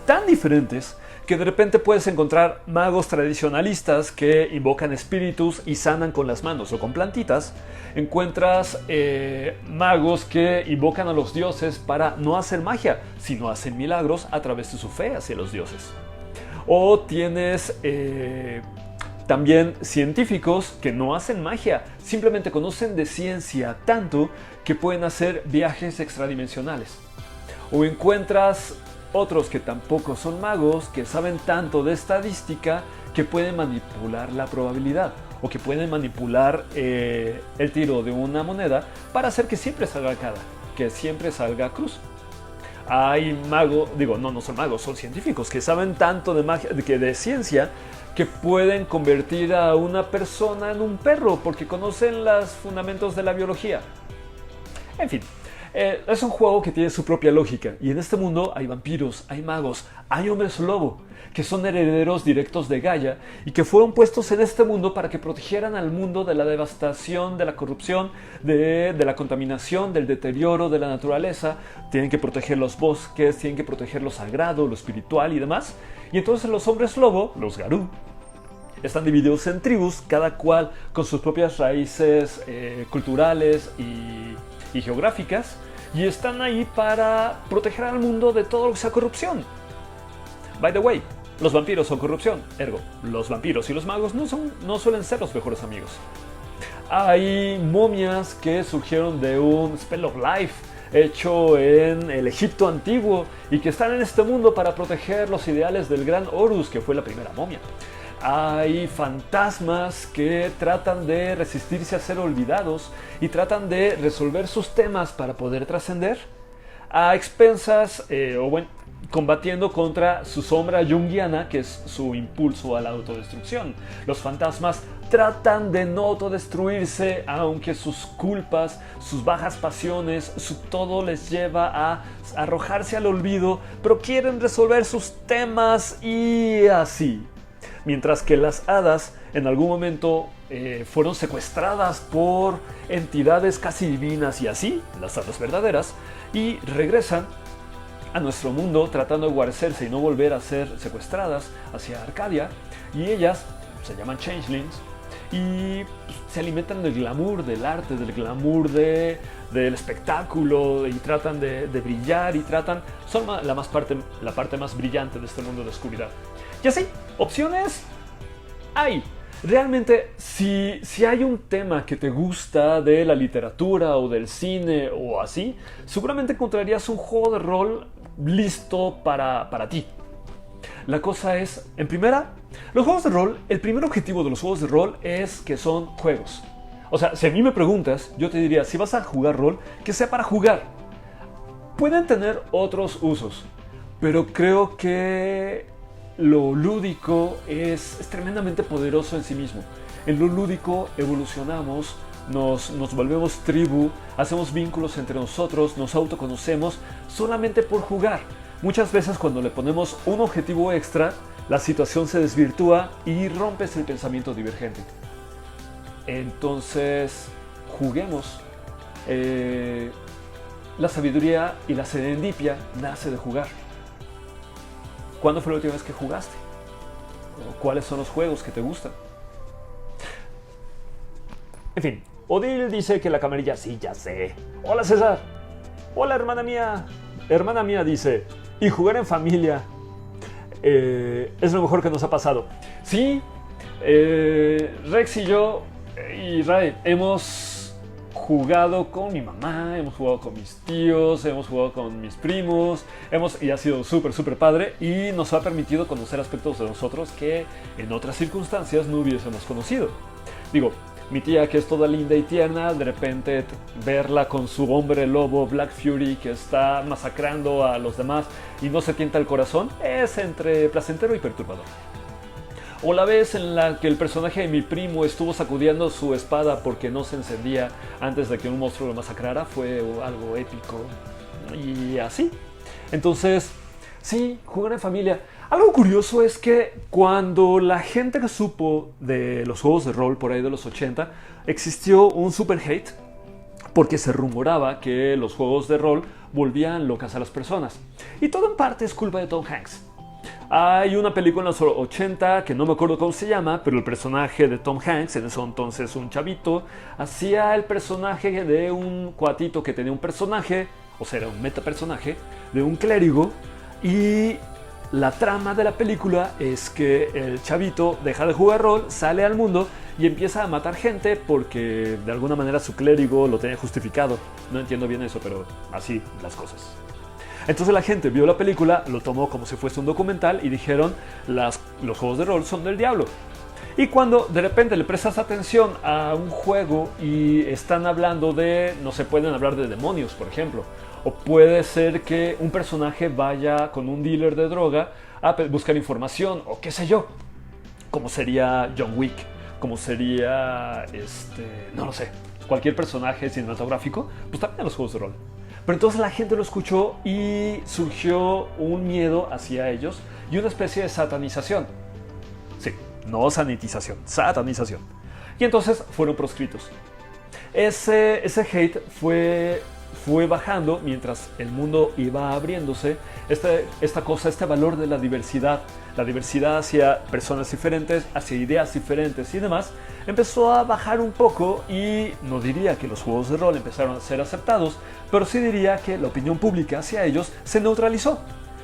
Tan diferentes que de repente puedes encontrar magos tradicionalistas que invocan espíritus y sanan con las manos o con plantitas. Encuentras magos que invocan a los dioses para no hacer magia, sino hacen milagros a través de su fe hacia los dioses. O tienes también científicos que no hacen magia, simplemente conocen de ciencia tanto que pueden hacer viajes extradimensionales. O encuentras otros que tampoco son magos, que saben tanto de estadística que pueden manipular la probabilidad, o que pueden manipular el tiro de una moneda para hacer que siempre salga cara, que siempre salga cruz. Hay magos, no son magos, son científicos que saben tanto de magia, de ciencia, que pueden convertir a una persona en un perro porque conocen los fundamentos de la biología. En fin. Es un juego que tiene su propia lógica, y en este mundo hay vampiros, hay magos, hay hombres lobo, que son herederos directos de Gaia y que fueron puestos en este mundo para que protegieran al mundo de la devastación, de la corrupción, de la contaminación, del deterioro de la naturaleza. Tienen que proteger los bosques, tienen que proteger lo sagrado, lo espiritual y demás. Y entonces los hombres lobo, los Garú, están divididos en tribus, cada cual con sus propias raíces culturales y geográficas, y están ahí para proteger al mundo de todo lo que sea corrupción. By the way, los vampiros son corrupción, ergo, los vampiros y los magos no suelen ser los mejores amigos. Hay momias que surgieron de un Spell of Life hecho en el Egipto antiguo y que están en este mundo para proteger los ideales del gran Horus, que fue la primera momia. Hay fantasmas que tratan de resistirse a ser olvidados y tratan de resolver sus temas para poder trascender a expensas combatiendo contra su sombra junguiana, que es su impulso a la autodestrucción. Los fantasmas tratan de no autodestruirse, aunque sus culpas, sus bajas pasiones, su todo les lleva a arrojarse al olvido, pero quieren resolver sus temas y así. Mientras que las hadas en algún momento fueron secuestradas por entidades casi divinas y así, las hadas verdaderas, y regresan a nuestro mundo tratando de guarecerse y no volver a ser secuestradas hacia Arcadia, y ellas se llaman changelings y se alimentan del glamour del arte, del glamour del espectáculo, y tratan de brillar y son la parte más brillante de este mundo de oscuridad. Y así, opciones hay. Realmente, si hay un tema que te gusta de la literatura o del cine o así, seguramente encontrarías un juego de rol listo para ti. La cosa es, en primera, los juegos de rol, el primer objetivo de los juegos de rol es que son juegos. O sea, si a mí me preguntas, yo te diría, si vas a jugar rol, que sea para jugar. Pueden tener otros usos, pero creo que lo lúdico es tremendamente poderoso en sí mismo. En lo lúdico evolucionamos, nos volvemos tribu, hacemos vínculos entre nosotros, nos autoconocemos solamente por jugar. Muchas veces cuando le ponemos un objetivo extra, la situación se desvirtúa y rompes el pensamiento divergente. Entonces, juguemos. La sabiduría y la serendipia nace de jugar. ¿Cuándo fue la última vez que jugaste? ¿Cuáles son los juegos que te gustan? En fin, Odil dice que la camarilla, sí, ya sé. Hola César. Hola hermana mía. Hermana mía dice, y jugar en familia es lo mejor que nos ha pasado. Sí, Rex y yo y Ray hemos jugado con mi mamá, hemos jugado con mis tíos, hemos jugado con mis primos, y ha sido súper padre y nos ha permitido conocer aspectos de nosotros que en otras circunstancias no hubiésemos conocido. Digo, mi tía, que es toda linda y tierna, de repente verla con su hombre lobo Black Fury que está masacrando a los demás y no se tienta el corazón, es entre placentero y perturbador. O la vez en la que el personaje de mi primo estuvo sacudiendo su espada porque no se encendía antes de que un monstruo lo masacrara, fue algo épico. Y así. Entonces, sí, jugar en familia. Algo curioso es que cuando la gente que supo de los juegos de rol por ahí de los 80, existió un super hate porque se rumoraba que los juegos de rol volvían locas a las personas. Y todo en parte es culpa de Tom Hanks. Hay una película en los 80 que no me acuerdo cómo se llama, pero el personaje de Tom Hanks, en ese entonces un chavito, hacía el personaje de un cuatito que tenía un personaje, o sea, era un metapersonaje, de un clérigo, y la trama de la película es que el chavito deja de jugar rol, sale al mundo y empieza a matar gente porque de alguna manera su clérigo lo tenía justificado. No entiendo bien eso, pero así las cosas. Entonces la gente vio la película, lo tomó como si fuese un documental y dijeron, los juegos de rol son del diablo. Y cuando de repente le prestas atención a un juego y están hablando no se pueden hablar de demonios, por ejemplo. O puede ser que un personaje vaya con un dealer de droga a buscar información, o qué sé yo. Como sería John Wick, como sería, no lo sé, cualquier personaje cinematográfico, pues también los juegos de rol. Pero entonces la gente lo escuchó y surgió un miedo hacia ellos y una especie de satanización. Sí, no sanitización, satanización. Y entonces fueron proscritos. Ese hate fue bajando mientras el mundo iba abriéndose. Este valor de la diversidad hacia personas diferentes, hacia ideas diferentes y demás, empezó a bajar un poco y no diría que los juegos de rol empezaron a ser aceptados, pero sí diría que la opinión pública hacia ellos se neutralizó.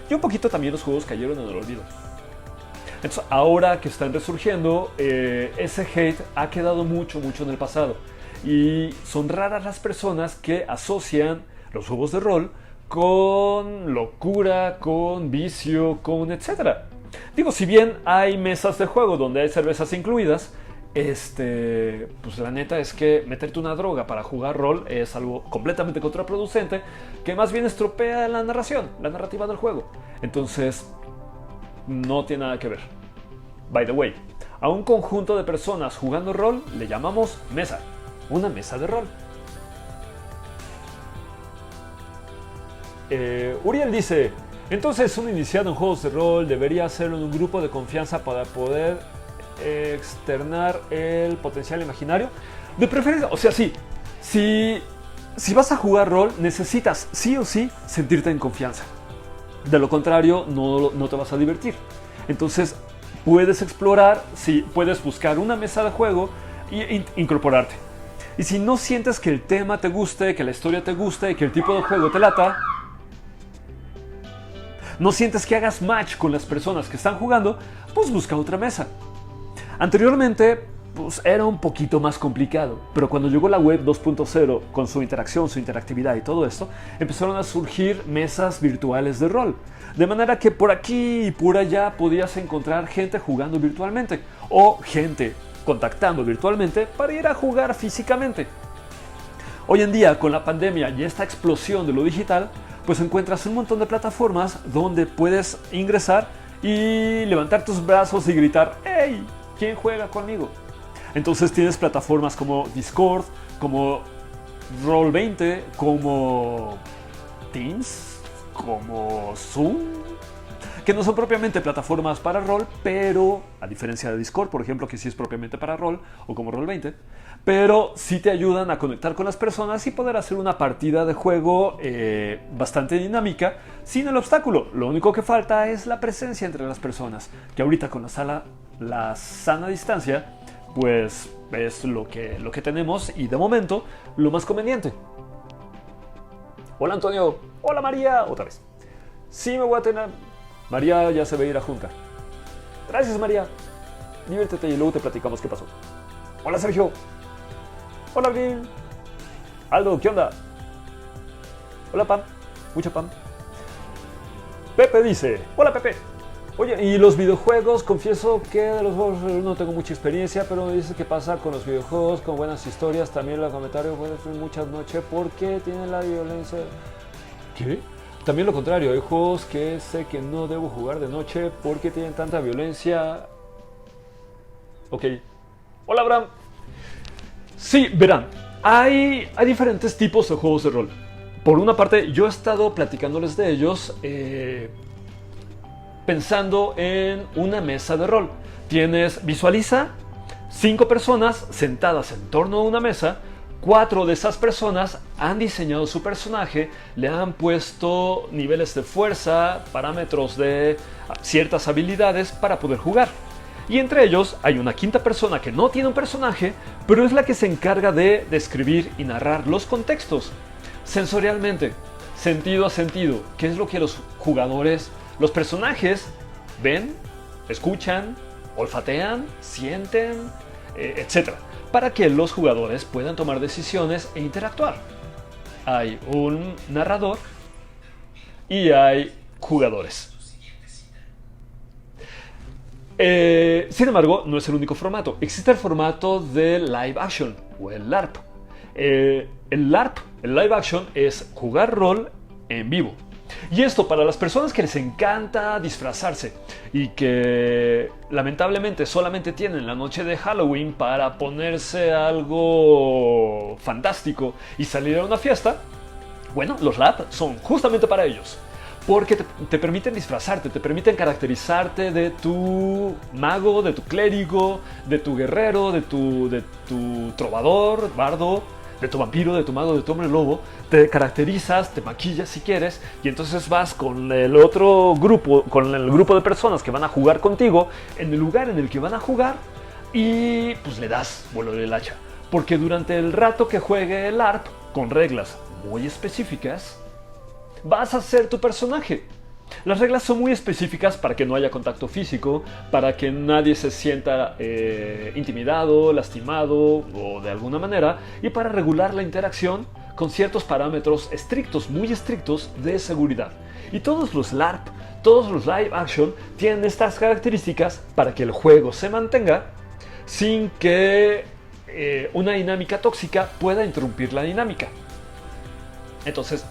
y un poquito también los juegos cayeron en el olvido. Entonces, ahora que están resurgiendo, ese hate ha quedado mucho en el pasado. Y son raras las personas que asocian los juegos de rol con locura, con vicio, con etcétera. Digo, si bien hay mesas de juego donde hay cervezas incluidas, pues la neta es que meterte una droga para jugar rol es algo completamente contraproducente, que más bien estropea la narración, la narrativa del juego. Entonces, no tiene nada que ver. By the way, a un conjunto de personas jugando rol le llamamos mesa, una mesa de rol. Uriel dice, entonces un iniciado en juegos de rol debería hacerlo en un grupo de confianza para poder externar el potencial imaginario. De preferencia, o sea, sí, si vas a jugar rol necesitas sí o sí sentirte en confianza. De lo contrario, no te vas a divertir. Entonces, puedes explorar, sí, puedes buscar una mesa de juego e incorporarte. Y si no sientes que el tema te guste, que la historia te guste, que el tipo de juego te lata, no sientes que hagas match con las personas que están jugando, pues busca otra mesa. Anteriormente, pues era un poquito más complicado, pero cuando llegó la web 2.0 con su interacción, su interactividad y todo esto, empezaron a surgir mesas virtuales de rol. De manera que por aquí y por allá podías encontrar gente jugando virtualmente o gente contactando virtualmente para ir a jugar físicamente. Hoy en día, con la pandemia y esta explosión de lo digital, pues encuentras un montón de plataformas donde puedes ingresar y levantar tus brazos y gritar ¡Hey! ¿Quién juega conmigo? Entonces tienes plataformas como Discord, como Roll20, como Teams, como Zoom, que no son propiamente plataformas para rol, pero a diferencia de Discord, por ejemplo, que sí es propiamente para rol, o como Roll20, pero sí te ayudan a conectar con las personas y poder hacer una partida de juego bastante dinámica sin el obstáculo. Lo único que falta es la presencia entre las personas, que ahorita con la sana distancia, pues es lo que tenemos y de momento lo más conveniente. Hola Antonio, hola María, otra vez. Sí me voy a tener... María ya se va a ir a junta. Gracias María, diviértete y luego te platicamos qué pasó. Hola Sergio. Hola Abril. Aldo, ¿qué onda? Hola Pam, mucha Pam. Pepe dice, hola Pepe. Oye, y los videojuegos, confieso que de los juegos no tengo mucha experiencia, pero me dice que pasa con los videojuegos, con buenas historias, también los comentarios pueden ser muchas noches porque tienen la violencia. ¿Qué? También lo contrario, hay juegos que sé que no debo jugar de noche porque tienen tanta violencia. Ok. Hola Abraham. Sí, verán, hay diferentes tipos de juegos de rol. Por una parte, yo he estado platicándoles de ellos pensando en una mesa de rol. Visualiza 5 personas sentadas en torno a una mesa. 4 de esas personas han diseñado su personaje, le han puesto niveles de fuerza, parámetros de ciertas habilidades para poder jugar. Y entre ellos hay una 5ª persona que no tiene un personaje, pero es la que se encarga de describir y narrar los contextos sensorialmente, sentido a sentido. ¿Qué es lo que los jugadores, los personajes ven, escuchan, olfatean, sienten, etc.? Para que los jugadores puedan tomar decisiones e interactuar. Hay un narrador y hay jugadores. Sin embargo, no es el único formato. Existe el formato de live action o el LARP. El LARP, el live action, es jugar rol en vivo. Y esto para las personas que les encanta disfrazarse y que lamentablemente solamente tienen la noche de Halloween para ponerse algo fantástico y salir a una fiesta, bueno, los LARP son justamente para ellos. Porque te permiten disfrazarte, te permiten caracterizarte de tu mago, de tu clérigo, de tu guerrero, de tu trovador, bardo, de tu vampiro, de tu mago, de tu hombre lobo. Te caracterizas, te maquillas si quieres y entonces vas con el otro grupo, con el grupo de personas que van a jugar contigo en el lugar en el que van a jugar y pues le das vuelo del hacha. Porque durante el rato que juegue el ARP, con reglas muy específicas, vas a ser tu personaje. Las reglas son muy específicas para que no haya contacto físico, para que nadie se sienta intimidado, lastimado o de alguna manera, y para regular la interacción con ciertos parámetros estrictos, muy estrictos de seguridad. Y todos los LARP, todos los live action tienen estas características para que el juego se mantenga sin que una dinámica tóxica pueda interrumpir la dinámica. Entonces,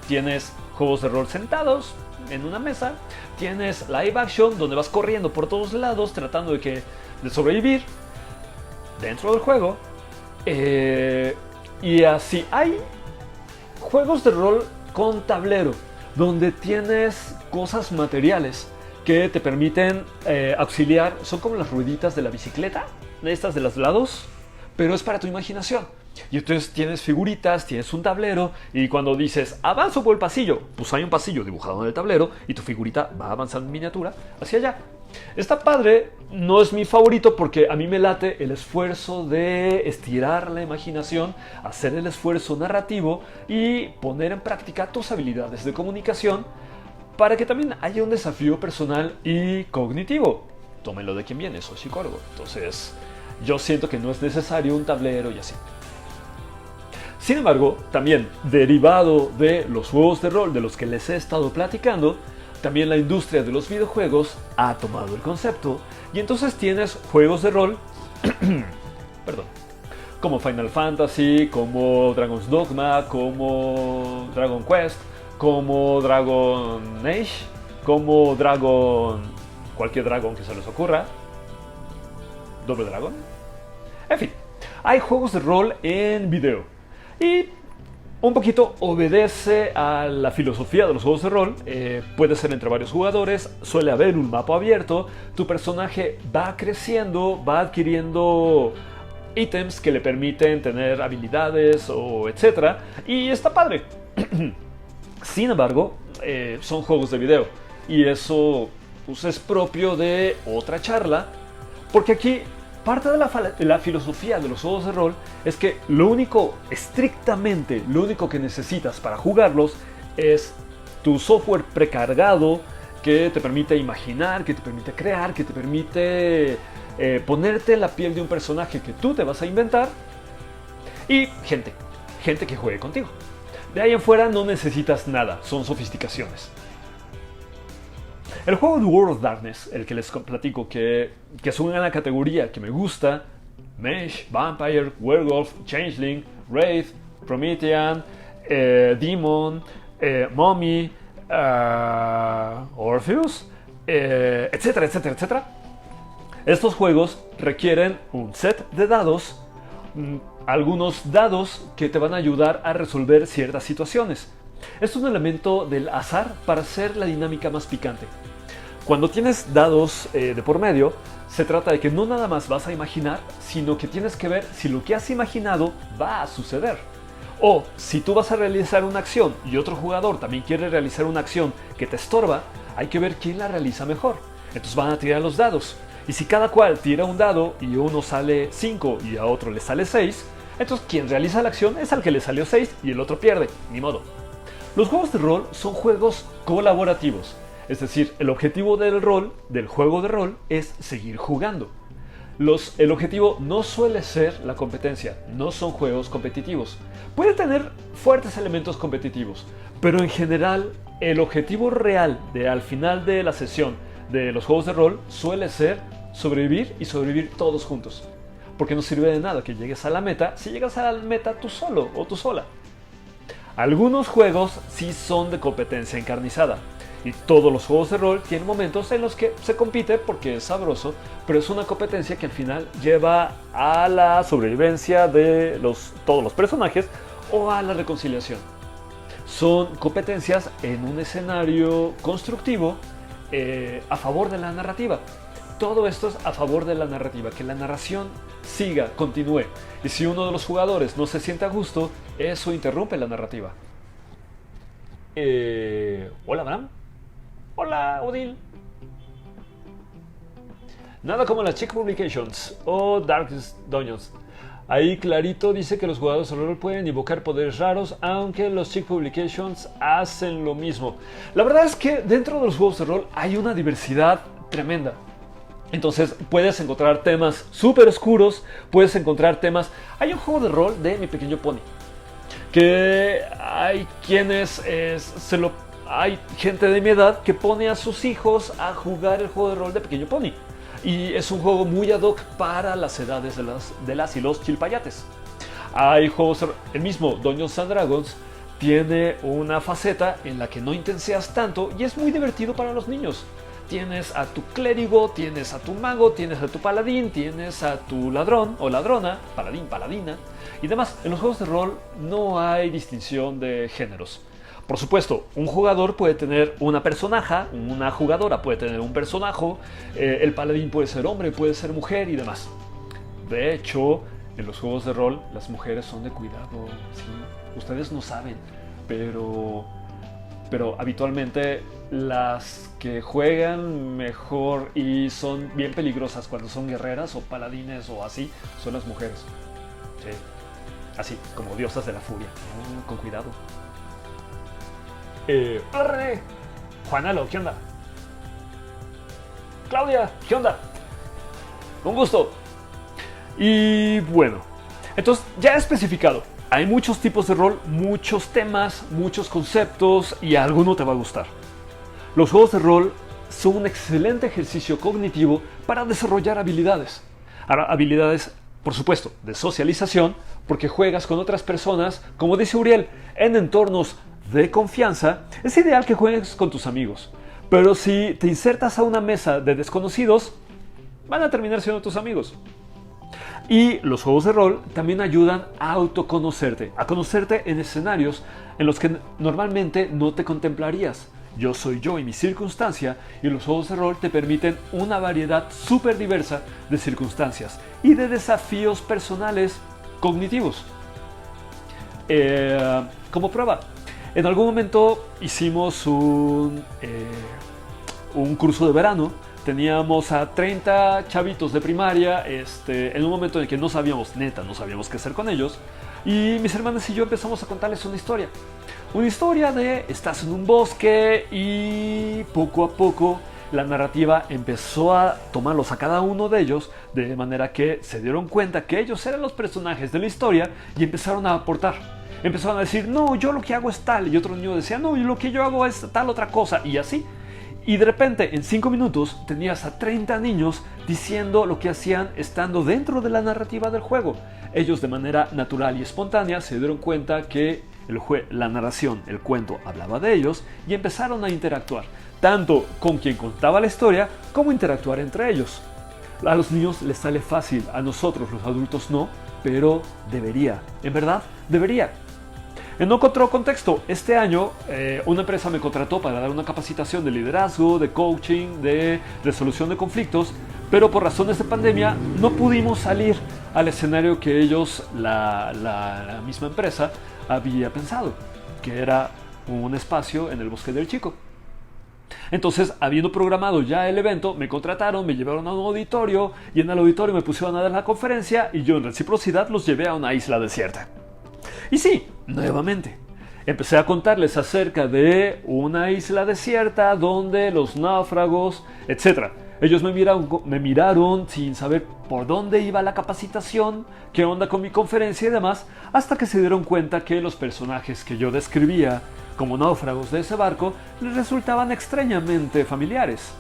tienes juegos de rol sentados en una mesa, tienes live action donde vas corriendo por todos lados tratando de sobrevivir dentro del juego, y así hay juegos de rol con tablero donde tienes cosas materiales que te permiten auxiliar. Son como las rueditas de la bicicleta, estas de los lados, pero es para tu imaginación. Y entonces tienes figuritas, tienes un tablero, y cuando dices avanzo por el pasillo, pues hay un pasillo dibujado en el tablero y tu figurita va avanzando en miniatura hacia allá. Está padre, no es mi favorito porque a mí me late el esfuerzo de estirar la imaginación, hacer el esfuerzo narrativo y poner en práctica tus habilidades de comunicación para que también haya un desafío personal y cognitivo. Tómenlo de quien viene, soy psicólogo, entonces yo siento que no es necesario un tablero y así. Sin embargo, también derivado de los juegos de rol de los que les he estado platicando, también la industria de los videojuegos ha tomado el concepto y entonces tienes juegos de rol perdón, como Final Fantasy, como Dragon's Dogma, como Dragon Quest, como Dragon Age, como cualquier dragón que se les ocurra, Double Dragon, en fin, hay juegos de rol en video. Y un poquito obedece a la filosofía de los juegos de rol. Puede ser entre varios jugadores, suele haber un mapa abierto, tu personaje va creciendo, va adquiriendo ítems que le permiten tener habilidades o etcétera, y está padre. Sin embargo, son juegos de video y eso pues, es propio de otra charla, porque aquí parte de la filosofía de los juegos de rol es que lo único que necesitas para jugarlos es tu software precargado que te permite imaginar, que te permite crear, que te permite ponerte en la piel de un personaje que tú te vas a inventar, y gente que juegue contigo. De ahí en fuera no necesitas nada, son sofisticaciones. El juego de World of Darkness, el que les platico, que es una categoría que me gusta: Mage, Vampire, Werewolf, Changeling, Wraith, Promethean, Demon, Mummy, Orpheus, etcétera, etcétera, etcétera. Estos juegos requieren un set de dados, algunos dados que te van a ayudar a resolver ciertas situaciones. Es un elemento del azar para hacer la dinámica más picante. Cuando tienes dados de por medio, se trata de que no nada más vas a imaginar, sino que tienes que ver si lo que has imaginado va a suceder. O si tú vas a realizar una acción y otro jugador también quiere realizar una acción que te estorba, hay que ver quién la realiza mejor. Entonces van a tirar los dados. Y si cada cual tira un dado y uno sale 5 y a otro le sale 6, entonces quien realiza la acción es al que le salió 6 y el otro pierde, ni modo. Los juegos de rol son juegos colaborativos, es decir, el objetivo del juego de rol es seguir jugando. El objetivo no suele ser la competencia, no son juegos competitivos. Pueden tener fuertes elementos competitivos, pero en general el objetivo real al final de la sesión de los juegos de rol suele ser sobrevivir y sobrevivir todos juntos. Porque no sirve de nada que llegues a la meta si llegas a la meta tú solo o tú sola. Algunos juegos sí son de competencia encarnizada, y todos los juegos de rol tienen momentos en los que se compite porque es sabroso, pero es una competencia que al final lleva a la sobrevivencia de todos los personajes o a la reconciliación. Son competencias en un escenario constructivo a favor de la narrativa. Todo esto es a favor de la narrativa, que la narración siga, continúe. Y si uno de los jugadores no se siente a gusto, eso interrumpe la narrativa. Hola, Abraham. Hola, Odil. Nada como las Chick Publications o Darkest Dungeons. Ahí clarito dice que los jugadores de rol pueden invocar poderes raros, aunque los Chick Publications hacen lo mismo. La verdad es que dentro de los juegos de rol hay una diversidad tremenda. Entonces puedes encontrar temas súper oscuros, puedes encontrar temas... Hay un juego de rol de Mi Pequeño Pony, que hay quienes hay gente de mi edad que pone a sus hijos a jugar el juego de rol de Pequeño Pony. Y es un juego muy ad hoc para las edades de las y los chilpayates. Hay juegos, el mismo Dungeons and Dragons tiene una faceta en la que no intenseas tanto y es muy divertido para los niños. Tienes a tu clérigo, tienes a tu mago, tienes a tu paladín, tienes a tu ladrón o ladrona, paladín, paladina y demás. En los juegos de rol no hay distinción de géneros. Por supuesto, un jugador puede tener una personaja, una jugadora puede tener un personaje, el paladín puede ser hombre, puede ser mujer y demás. De hecho, en los juegos de rol las mujeres son de cuidado, ¿sí? Ustedes no saben, pero habitualmente las que juegan mejor y son bien peligrosas cuando son guerreras o paladines o así, son las mujeres. Sí. Así, como diosas de la furia. Con cuidado. Juanalo, ¿qué onda? Claudia, ¿qué onda? Con gusto. Y bueno, entonces ya he especificado. Hay muchos tipos de rol, muchos temas, muchos conceptos y alguno te va a gustar. Los juegos de rol son un excelente ejercicio cognitivo para desarrollar habilidades. Ahora, habilidades, por supuesto, de socialización, porque juegas con otras personas, como dice Uriel, en entornos de confianza. Es ideal que juegues con tus amigos, pero si te insertas a una mesa de desconocidos, van a terminar siendo tus amigos. Y los juegos de rol también ayudan a autoconocerte, a conocerte en escenarios en los que normalmente no te contemplarías. Yo soy yo y mi circunstancia, y los juegos de rol te permiten una variedad súper diversa de circunstancias y de desafíos personales cognitivos. Como prueba, en algún momento hicimos un curso de verano. Teníamos a 30 chavitos de primaria en un momento en el que no sabíamos qué hacer con ellos. Y mis hermanas y yo empezamos a contarles una historia. Una historia de estás en un bosque y poco a poco la narrativa empezó a tomarlos a cada uno de ellos, de manera que se dieron cuenta que ellos eran los personajes de la historia y empezaron a aportar. Empezaron a decir, no, yo lo que hago es tal. Y otro niño decía, no, lo que yo hago es tal otra cosa. Y así. Y de repente, en 5 minutos, tenías a 30 niños diciendo lo que hacían estando dentro de la narrativa del juego. Ellos, de manera natural y espontánea, se dieron cuenta que la narración, el cuento, hablaba de ellos y empezaron a interactuar, tanto con quien contaba la historia, como interactuar entre ellos. A los niños les sale fácil, a nosotros, los adultos, no, pero debería. En verdad, debería. En otro contexto, este año una empresa me contrató para dar una capacitación de liderazgo, de coaching, de resolución de conflictos, pero por razones de pandemia no pudimos salir al escenario que ellos, la misma empresa, había pensado, que era un espacio en el Bosque del Chico. Entonces, habiendo programado ya el evento, me contrataron, me llevaron a un auditorio y en el auditorio me pusieron a dar la conferencia y yo en reciprocidad los llevé a una isla desierta. Y sí, nuevamente, empecé a contarles acerca de una isla desierta donde los náufragos, etc. Ellos me miraron sin saber por dónde iba la capacitación, qué onda con mi conferencia y demás, hasta que se dieron cuenta que los personajes que yo describía como náufragos de ese barco les resultaban extrañamente familiares.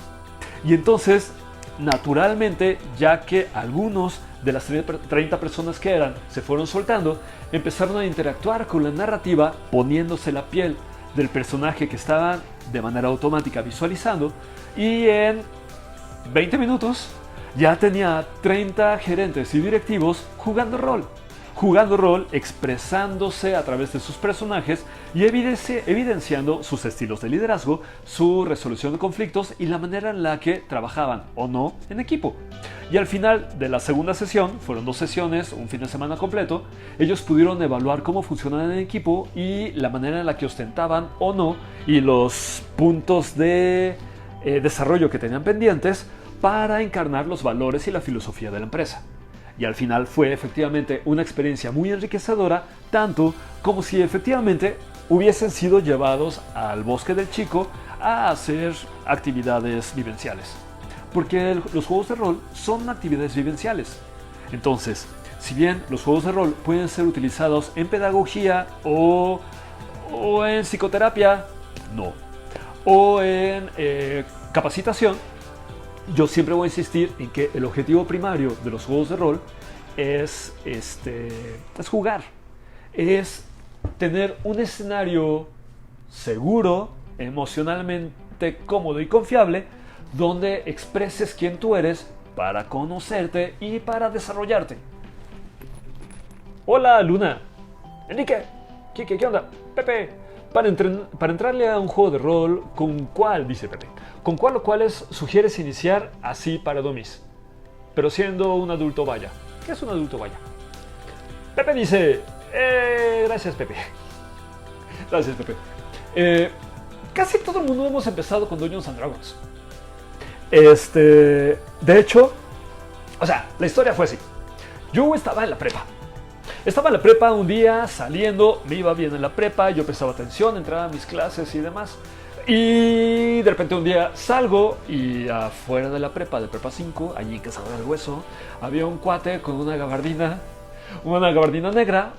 Y entonces, naturalmente, ya que algunos de las 30 personas que eran se fueron soltando, empezaron a interactuar con la narrativa poniéndose la piel del personaje que estaban de manera automática visualizando, y en 20 minutos ya tenía 30 gerentes y directivos jugando rol, expresándose a través de sus personajes y evidenciando sus estilos de liderazgo, su resolución de conflictos y la manera en la que trabajaban o no en equipo. Y al final de la segunda sesión, fueron 2 sesiones, un fin de semana completo, ellos pudieron evaluar cómo funcionaban en equipo y la manera en la que ostentaban o no y los puntos de desarrollo que tenían pendientes para encarnar los valores y la filosofía de la empresa. Y al final fue efectivamente una experiencia muy enriquecedora, tanto como si efectivamente hubiesen sido llevados al bosque del chico a hacer actividades vivenciales. Porque los juegos de rol son actividades vivenciales. Entonces, si bien los juegos de rol pueden ser utilizados en pedagogía o en psicoterapia, no. O en capacitación, yo siempre voy a insistir en que el objetivo primario de los juegos de rol es jugar. Es tener un escenario seguro, emocionalmente cómodo y confiable, donde expreses quién tú eres para conocerte y para desarrollarte. Hola, Luna. Enrique. Kike, ¿qué onda? Pepe. Para entrarle a un juego de rol, ¿con cuál? Dice Pepe. ¿Con cuál o cuáles sugieres iniciar así para dummies? Pero siendo un adulto vaya. ¿Qué es un adulto vaya? Pepe dice... gracias, Pepe. Gracias, Pepe. Casi todo el mundo hemos empezado con Dungeons and Dragons. De hecho, o sea, la historia fue así. Yo estaba en la prepa. Estaba en la prepa un día, saliendo, me iba bien en la prepa, yo prestaba atención, entraba a mis clases y demás. Y de repente un día salgo y afuera de la prepa 5, allí en Cazadora del Hueso, había un cuate con una gabardina negra,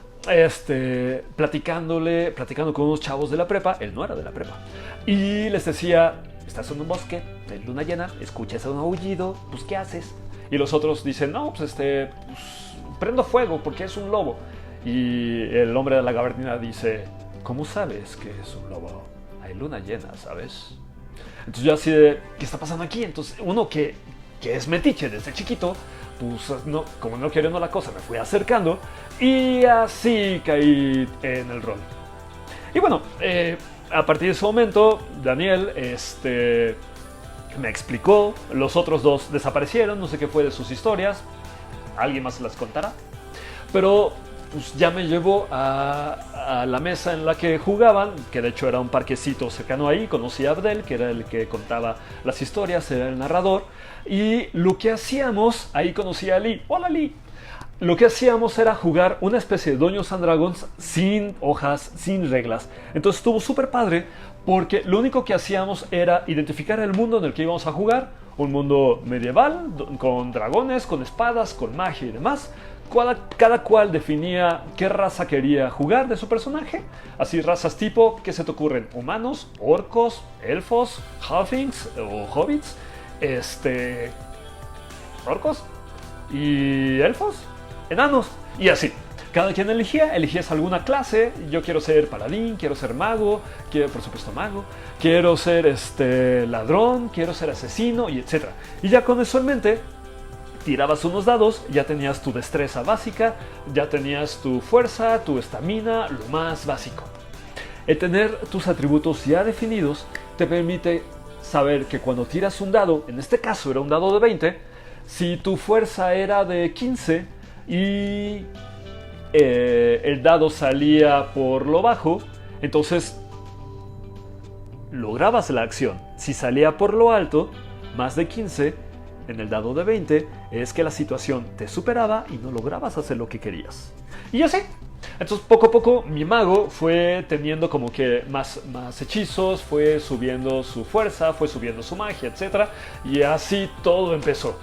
platicando con unos chavos de la prepa. Él no era de la prepa. Y les decía, estás en un bosque, de luna llena, escuchas un aullido, pues ¿qué haces? Y los otros dicen, no, pues prendo fuego porque es un lobo. Y el hombre de la gabardina dice, ¿cómo sabes que es un lobo? Hay luna llena, ¿sabes? Entonces yo así de, ¿qué está pasando aquí? Entonces uno que es metiche desde chiquito, pues no, como no queriendo la cosa, me fui acercando y así caí en el rol. Y bueno, a partir de ese momento, Daniel, me explicó, los otros dos desaparecieron, no sé qué fue de sus historias, alguien más se las contará, pero pues ya me llevó a la mesa en la que jugaban, que de hecho era un parquecito cercano ahí. Conocí a Abdel, que era el que contaba las historias, era el narrador, y lo que hacíamos, ahí conocí a Lee. ¡Hola, Lee! Lo que hacíamos era jugar una especie de Dungeons and Dragons sin hojas, sin reglas. Entonces estuvo súper padre, porque lo único que hacíamos era identificar el mundo en el que íbamos a jugar, un mundo medieval, con dragones, con espadas, con magia y demás. Cada cual definía qué raza quería jugar de su personaje. Así, razas tipo, ¿qué se te ocurren? Humanos, orcos, elfos, halflings o hobbits, orcos y elfos, enanos, y así. Cada quien elegías alguna clase. Yo quiero ser paladín, quiero ser mago, por supuesto mago, quiero ser ladrón, quiero ser asesino, y etc. Y ya con eso en mente, tirabas unos dados, ya tenías tu destreza básica, ya tenías tu fuerza, tu estamina, lo más básico. El tener tus atributos ya definidos te permite saber que cuando tiras un dado, en este caso era un dado de 20, si tu fuerza era de 15 y el dado salía por lo bajo, entonces lograbas la acción. Si salía por lo alto, más de 15, en el dado de 20, es que la situación te superaba y no lograbas hacer lo que querías. Y así. Entonces poco a poco mi mago fue teniendo como que más hechizos, fue subiendo su fuerza, fue subiendo su magia, etc. Y así todo empezó.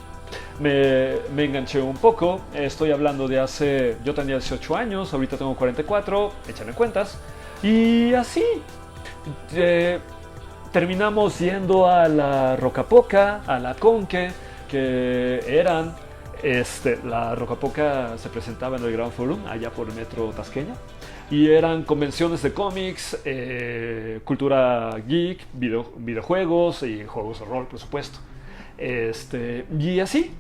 Me enganché un poco, estoy hablando de hace... Yo tenía 18 años, ahorita tengo 44, échame cuentas. Y así... terminamos yendo a la Rocapoca, a la Conque, que eran... la Rocapoca se presentaba en el Gran Forum, allá por el metro Tasqueña, y eran convenciones de cómics, cultura geek, videojuegos y juegos de rol, por supuesto. Y así.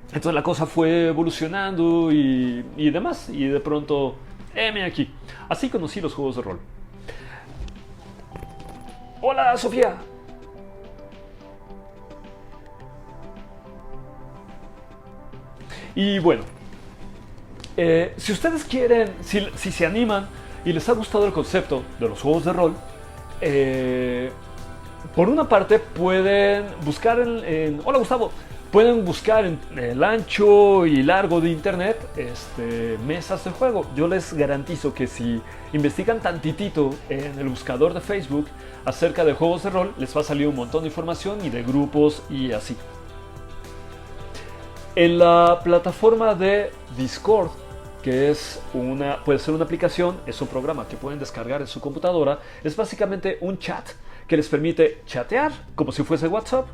Entonces la cosa fue evolucionando y demás, y de pronto, heme aquí. Así conocí los juegos de rol. Hola, Sofía. Y bueno, si ustedes quieren, si se animan y les ha gustado el concepto de los juegos de rol, por una parte pueden buscar Hola, Gustavo. Pueden buscar en el ancho y largo de internet mesas de juego. Yo les garantizo que si investigan tantitito en el buscador de Facebook acerca de juegos de rol, les va a salir un montón de información y de grupos y así. En la plataforma de Discord, que puede ser una aplicación, es un programa que pueden descargar en su computadora, es básicamente un chat que les permite chatear como si fuese WhatsApp,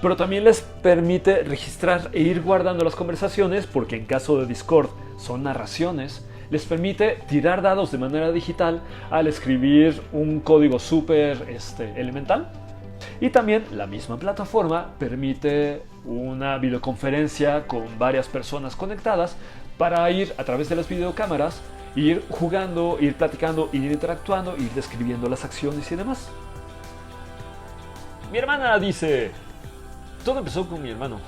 pero también les permite registrar e ir guardando las conversaciones, porque en caso de Discord son narraciones. Les permite tirar dados de manera digital al escribir un código súper elemental. Y también la misma plataforma permite una videoconferencia con varias personas conectadas para ir a través de las videocámaras, ir jugando, ir platicando, ir interactuando, ir describiendo las acciones y demás. Mi hermana dice... Todo empezó con mi hermano.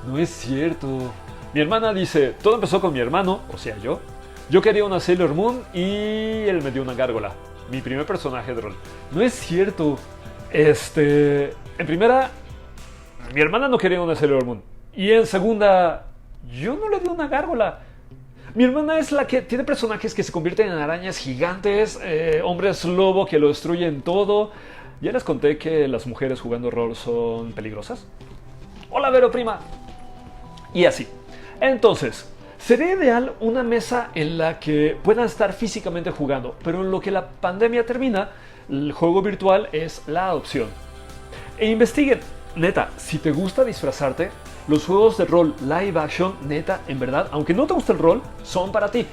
No es cierto. Mi hermana dice, todo empezó con mi hermano, o sea, yo. Yo quería una Sailor Moon y él me dio una gárgola. Mi primer personaje de rol. No es cierto. En primera, mi hermana no quería una Sailor Moon. Y en segunda, yo no le di una gárgola. Mi hermana es la que tiene personajes que se convierten en arañas gigantes, hombres lobo que lo destruyen todo. Ya les conté que las mujeres jugando rol son peligrosas. Hola, Vero, prima. Y así. Entonces, sería ideal una mesa en la que puedan estar físicamente jugando, pero en lo que la pandemia termina, el juego virtual es la opción. E investiguen. Neta, si te gusta disfrazarte, los juegos de rol live action, neta, en verdad, aunque no te guste el rol, son para ti.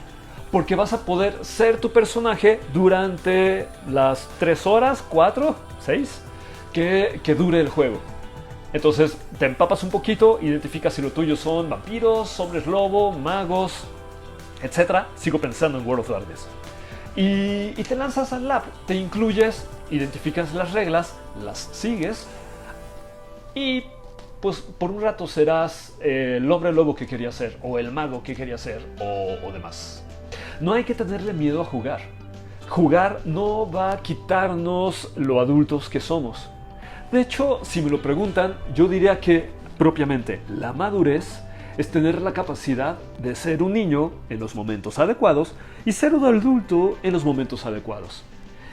Porque vas a poder ser tu personaje durante las 3 horas, 4, 6 que dure el juego. Entonces te empapas un poquito, identificas si lo tuyo son vampiros, hombres lobo, magos, etc. Sigo pensando en World of Darkness. Y te lanzas al lab, te incluyes, identificas las reglas, las sigues y pues por un rato serás el hombre lobo que quería ser, o el mago que quería ser, o demás. No hay que tenerle miedo a jugar. Jugar no va a quitarnos lo adultos que somos. De hecho, si me lo preguntan, yo diría que propiamente la madurez es tener la capacidad de ser un niño en los momentos adecuados y ser un adulto en los momentos adecuados.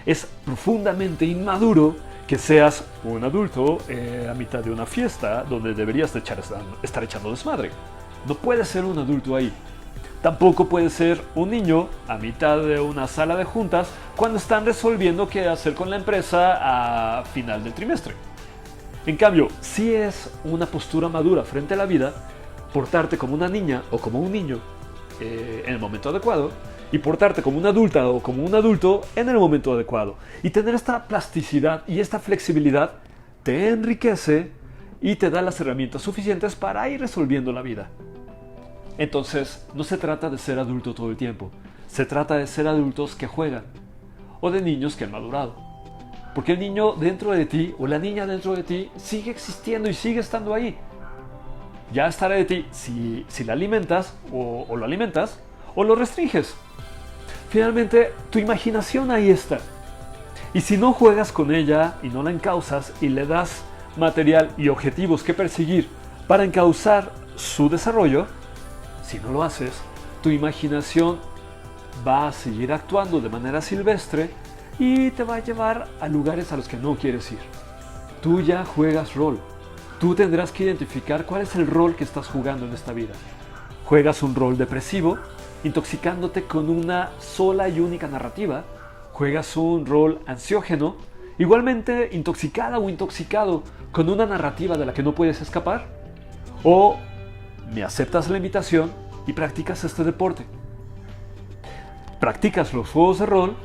Es profundamente inmaduro que seas un adulto a mitad de una fiesta donde deberías de estar echando desmadre. No puedes ser un adulto ahí. Tampoco puedes ser un niño a mitad de una sala de juntas cuando están resolviendo qué hacer con la empresa a final del trimestre. En cambio, si es una postura madura frente a la vida, portarte como una niña o como un niño en el momento adecuado, y portarte como una adulta o como un adulto en el momento adecuado. Y tener esta plasticidad y esta flexibilidad te enriquece y te da las herramientas suficientes para ir resolviendo la vida. Entonces, no se trata de ser adulto todo el tiempo. Se trata de ser adultos que juegan. O de niños que han madurado. Porque el niño dentro de ti o la niña dentro de ti sigue existiendo y sigue estando ahí. Ya estará de ti si la alimentas o lo alimentas o lo restringes. Finalmente, tu imaginación ahí está. Y si no juegas con ella y no la encauzas y le das material y objetivos que perseguir para encauzar su desarrollo, si no lo haces, tu imaginación va a seguir actuando de manera silvestre y te va a llevar a lugares a los que no quieres ir. Tú ya juegas rol. Tú tendrás que identificar cuál es el rol que estás jugando en esta vida. ¿Juegas un rol depresivo, intoxicándote con una sola y única narrativa? ¿Juegas un rol ansiógeno, igualmente intoxicada o intoxicado con una narrativa de la que no puedes escapar? ¿O me aceptas la invitación y practicas este deporte? Practicas los juegos de rol,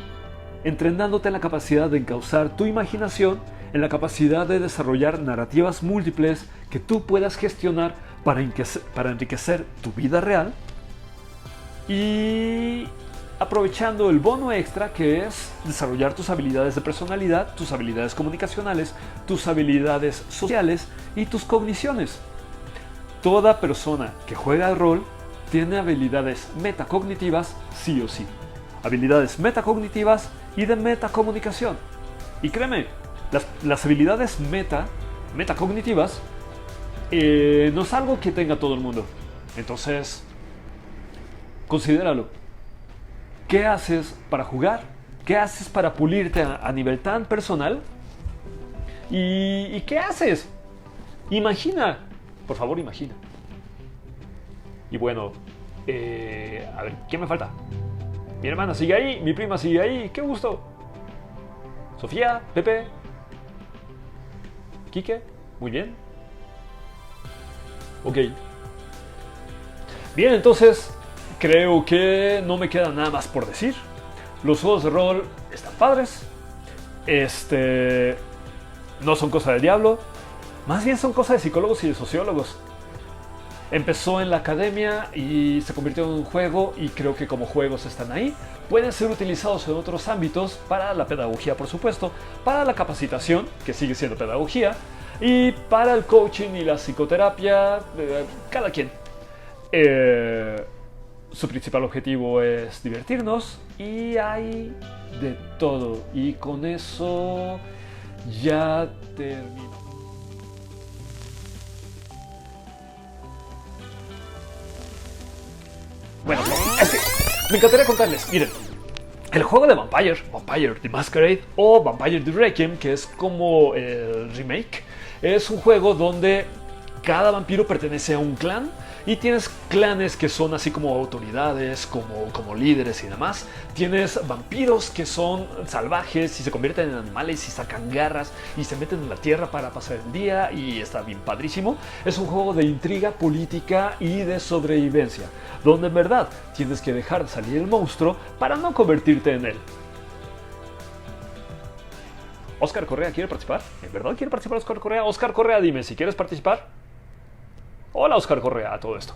entrenándote en la capacidad de encauzar tu imaginación, en la capacidad de desarrollar narrativas múltiples que tú puedas gestionar para enriquecer tu vida real, y aprovechando el bono extra que es desarrollar tus habilidades de personalidad, tus habilidades comunicacionales, tus habilidades sociales y tus cogniciones. Toda persona que juega al rol tiene habilidades metacognitivas sí o sí. Habilidades metacognitivas y de metacomunicación. Y créeme, Las habilidades metacognitivas, no es algo que tenga todo el mundo. Entonces, considéralo. ¿Qué haces para jugar? ¿Qué haces para pulirte a nivel tan personal? ¿Y qué haces? Imagina. Por favor, imagina. Y bueno, a ver, ¿quién me falta? Mi hermana sigue ahí, mi prima sigue ahí. ¡Qué gusto! Sofía, Pepe, Quique, muy bien. Ok. Bien, entonces creo que no me queda nada más por decir. Los juegos de rol están padres. No son cosa del diablo. Más bien son cosa de psicólogos y de sociólogos. Empezó en la academia y se convirtió en un juego, y creo que como juegos están ahí. Pueden ser utilizados en otros ámbitos, para la pedagogía por supuesto, para la capacitación, que sigue siendo pedagogía, y para el coaching y la psicoterapia, cada quien. Su principal objetivo es divertirnos, y hay de todo. Y con eso ya termino. Bueno, es que me encantaría contarles. Miren, el juego de Vampire the Masquerade o Vampire the Requiem, que es como el remake, es un juego donde cada vampiro pertenece a un clan, y tienes clanes que son así como autoridades, como líderes y demás. Tienes vampiros que son salvajes y se convierten en animales y sacan garras y se meten en la tierra para pasar el día, y está bien padrísimo. Es un juego de intriga política y de sobrevivencia, donde en verdad tienes que dejar de salir el monstruo para no convertirte en él. ¿Oscar Correa quiere participar? ¿En verdad quiere participar Oscar Correa? Oscar Correa, dime si quieres participar. Hola Oscar Correa a todo esto.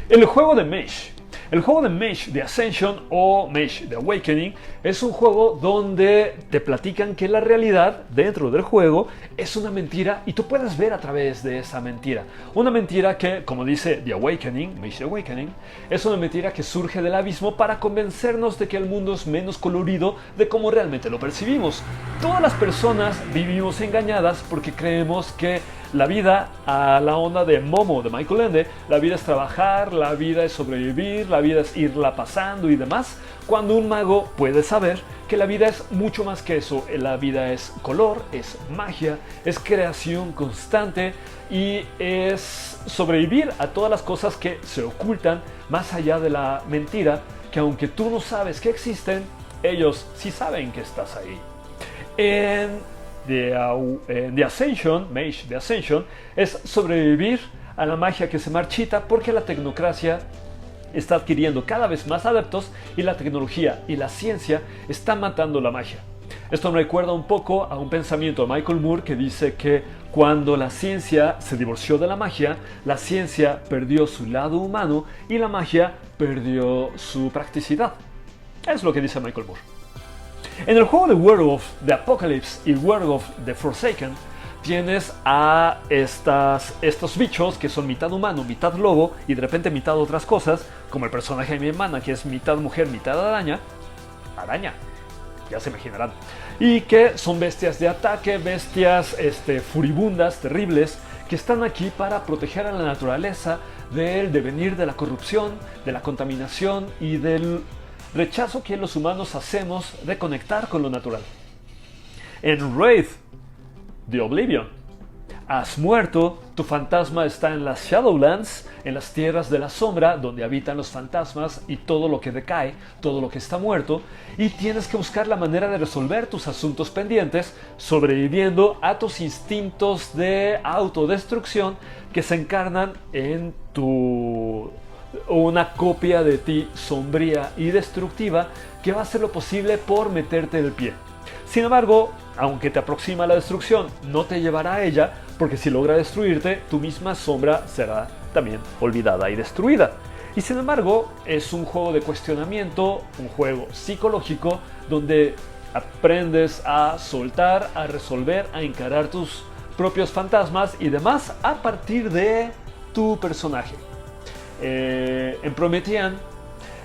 El juego de Mage. El juego de Mage de Ascension o Mage de Awakening es un juego donde te platican que la realidad dentro del juego es una mentira, y tú puedes ver a través de esa mentira. Una mentira que, como dice The Awakening, Mage the Awakening, es una mentira que surge del abismo para convencernos de que el mundo es menos colorido de como realmente lo percibimos. Todas las personas vivimos engañadas porque creemos que la vida, a la onda de Momo de Michael Ende, la vida es trabajar, la vida es sobrevivir, la vida es irla pasando y demás, cuando un mago puede saber que la vida es mucho más que eso. La vida es color, es magia, es creación constante, y es sobrevivir a todas las cosas que se ocultan más allá de la mentira, que aunque tú no sabes que existen, ellos sí saben que estás ahí. The Ascension, Mage de Ascension, es sobrevivir a la magia que se marchita, porque la tecnocracia está adquiriendo cada vez más adeptos y la tecnología y la ciencia están matando la magia. Esto me recuerda un poco a un pensamiento de Michael Moore, que dice que cuando la ciencia se divorció de la magia, la ciencia perdió su lado humano y la magia perdió su practicidad. Es lo que dice Michael Moore. En el juego de Werewolf the Apocalypse y Werewolf the Forsaken, tienes a estos bichos que son mitad humano, mitad lobo, y de repente mitad otras cosas, como el personaje de mi hermana, que es mitad mujer, mitad araña, ya se imaginarán, y que son bestias de ataque, bestias furibundas, terribles, que están aquí para proteger a la naturaleza del devenir de la corrupción, de la contaminación y del rechazo que los humanos hacemos de conectar con lo natural. En Wraith the Oblivion, has muerto, tu fantasma está en las Shadowlands, en las tierras de la sombra, donde habitan los fantasmas y todo lo que decae, todo lo que está muerto, y tienes que buscar la manera de resolver tus asuntos pendientes, sobreviviendo a tus instintos de autodestrucción que se encarnan en una copia de ti sombría y destructiva, que va a hacer lo posible por meterte el pie. Sin embargo, aunque te aproxima la destrucción, no te llevará a ella, porque si logra destruirte, tu misma sombra será también olvidada y destruida. Y sin embargo, es un juego de cuestionamiento, un juego psicológico, donde aprendes a soltar, a resolver, a encarar tus propios fantasmas y demás a partir de tu personaje. En Promethean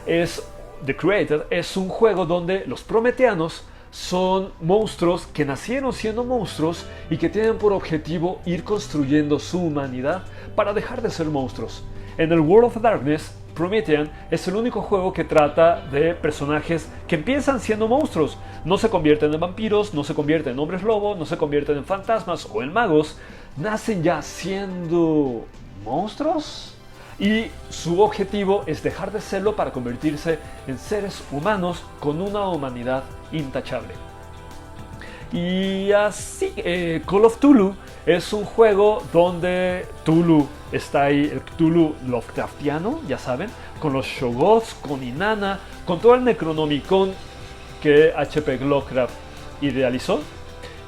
The Creator es un juego donde los prometeanos son monstruos que nacieron siendo monstruos y que tienen por objetivo ir construyendo su humanidad para dejar de ser monstruos. En el World of Darkness, Promethean es el único juego que trata de personajes que empiezan siendo monstruos. No se convierten en vampiros, no se convierten en hombres lobo, no se convierten en fantasmas o en magos. Nacen ya siendo monstruos. Y su objetivo es dejar de serlo para convertirse en seres humanos con una humanidad intachable. Y así, Call of Cthulhu es un juego donde Cthulhu está ahí, el Cthulhu Lovecraftiano, ya saben, con los Shoggoths, con Inanna, con todo el Necronomicon que H.P. Lovecraft idealizó,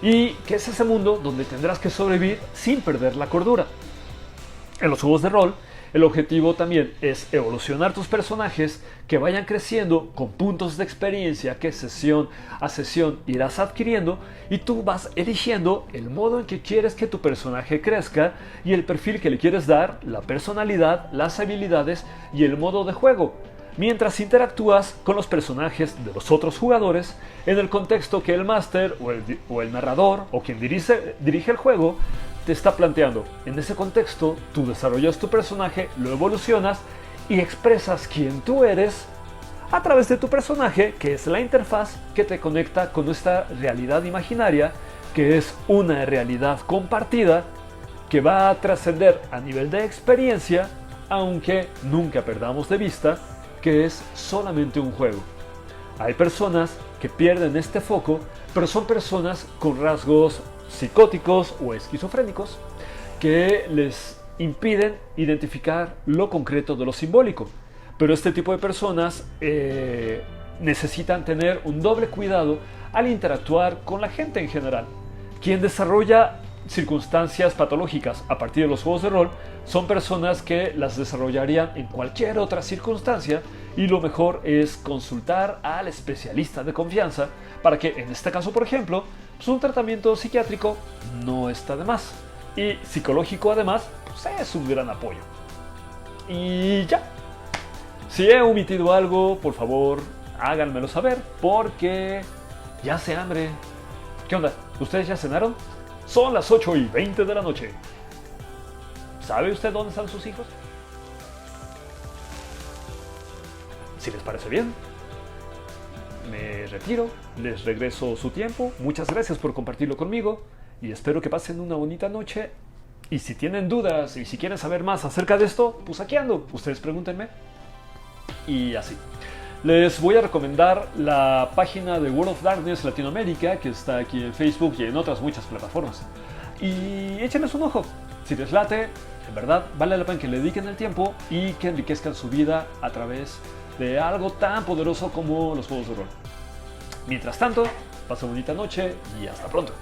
y que es ese mundo donde tendrás que sobrevivir sin perder la cordura. En los juegos de rol, el objetivo también es evolucionar tus personajes, que vayan creciendo con puntos de experiencia que sesión a sesión irás adquiriendo, y tú vas eligiendo el modo en que quieres que tu personaje crezca y el perfil que le quieres dar, la personalidad, las habilidades y el modo de juego, mientras interactúas con los personajes de los otros jugadores en el contexto que el máster o el narrador o quien dirige el juego te está planteando. En ese contexto, tú desarrollas tu personaje, lo evolucionas y expresas quién tú eres a través de tu personaje, que es la interfaz que te conecta con esta realidad imaginaria, que es una realidad compartida que va a trascender a nivel de experiencia, aunque nunca perdamos de vista que es solamente un juego. Hay personas que pierden este foco, pero son personas con rasgos psicóticos o esquizofrénicos que les impiden identificar lo concreto de lo simbólico. Pero este tipo de personas necesitan tener un doble cuidado al interactuar con la gente en general. Quien desarrolla circunstancias patológicas a partir de los juegos de rol son personas que las desarrollarían en cualquier otra circunstancia, y lo mejor es consultar al especialista de confianza para que, en este caso por ejemplo, pues un tratamiento psiquiátrico no está de más, y psicológico además pues es un gran apoyo. Y ya, si he omitido algo, por favor háganmelo saber, porque ya hace hambre. ¿Qué onda? ¿Ustedes ya cenaron? Son las 8:20 de la noche. ¿Sabe usted dónde están sus hijos? Si les parece bien, me retiro, les regreso su tiempo. Muchas gracias por compartirlo conmigo y espero que pasen una bonita noche. Y si tienen dudas y si quieren saber más acerca de esto, pues aquí ando, ustedes pregúntenme. Y así. Les voy a recomendar la página de World of Darkness Latinoamérica, que está aquí en Facebook y en otras muchas plataformas. Y échenles un ojo. Si les late, en verdad vale la pena que le dediquen el tiempo y que enriquezcan su vida a través de algo tan poderoso como los juegos de rol. Mientras tanto, pasen bonita noche y hasta pronto.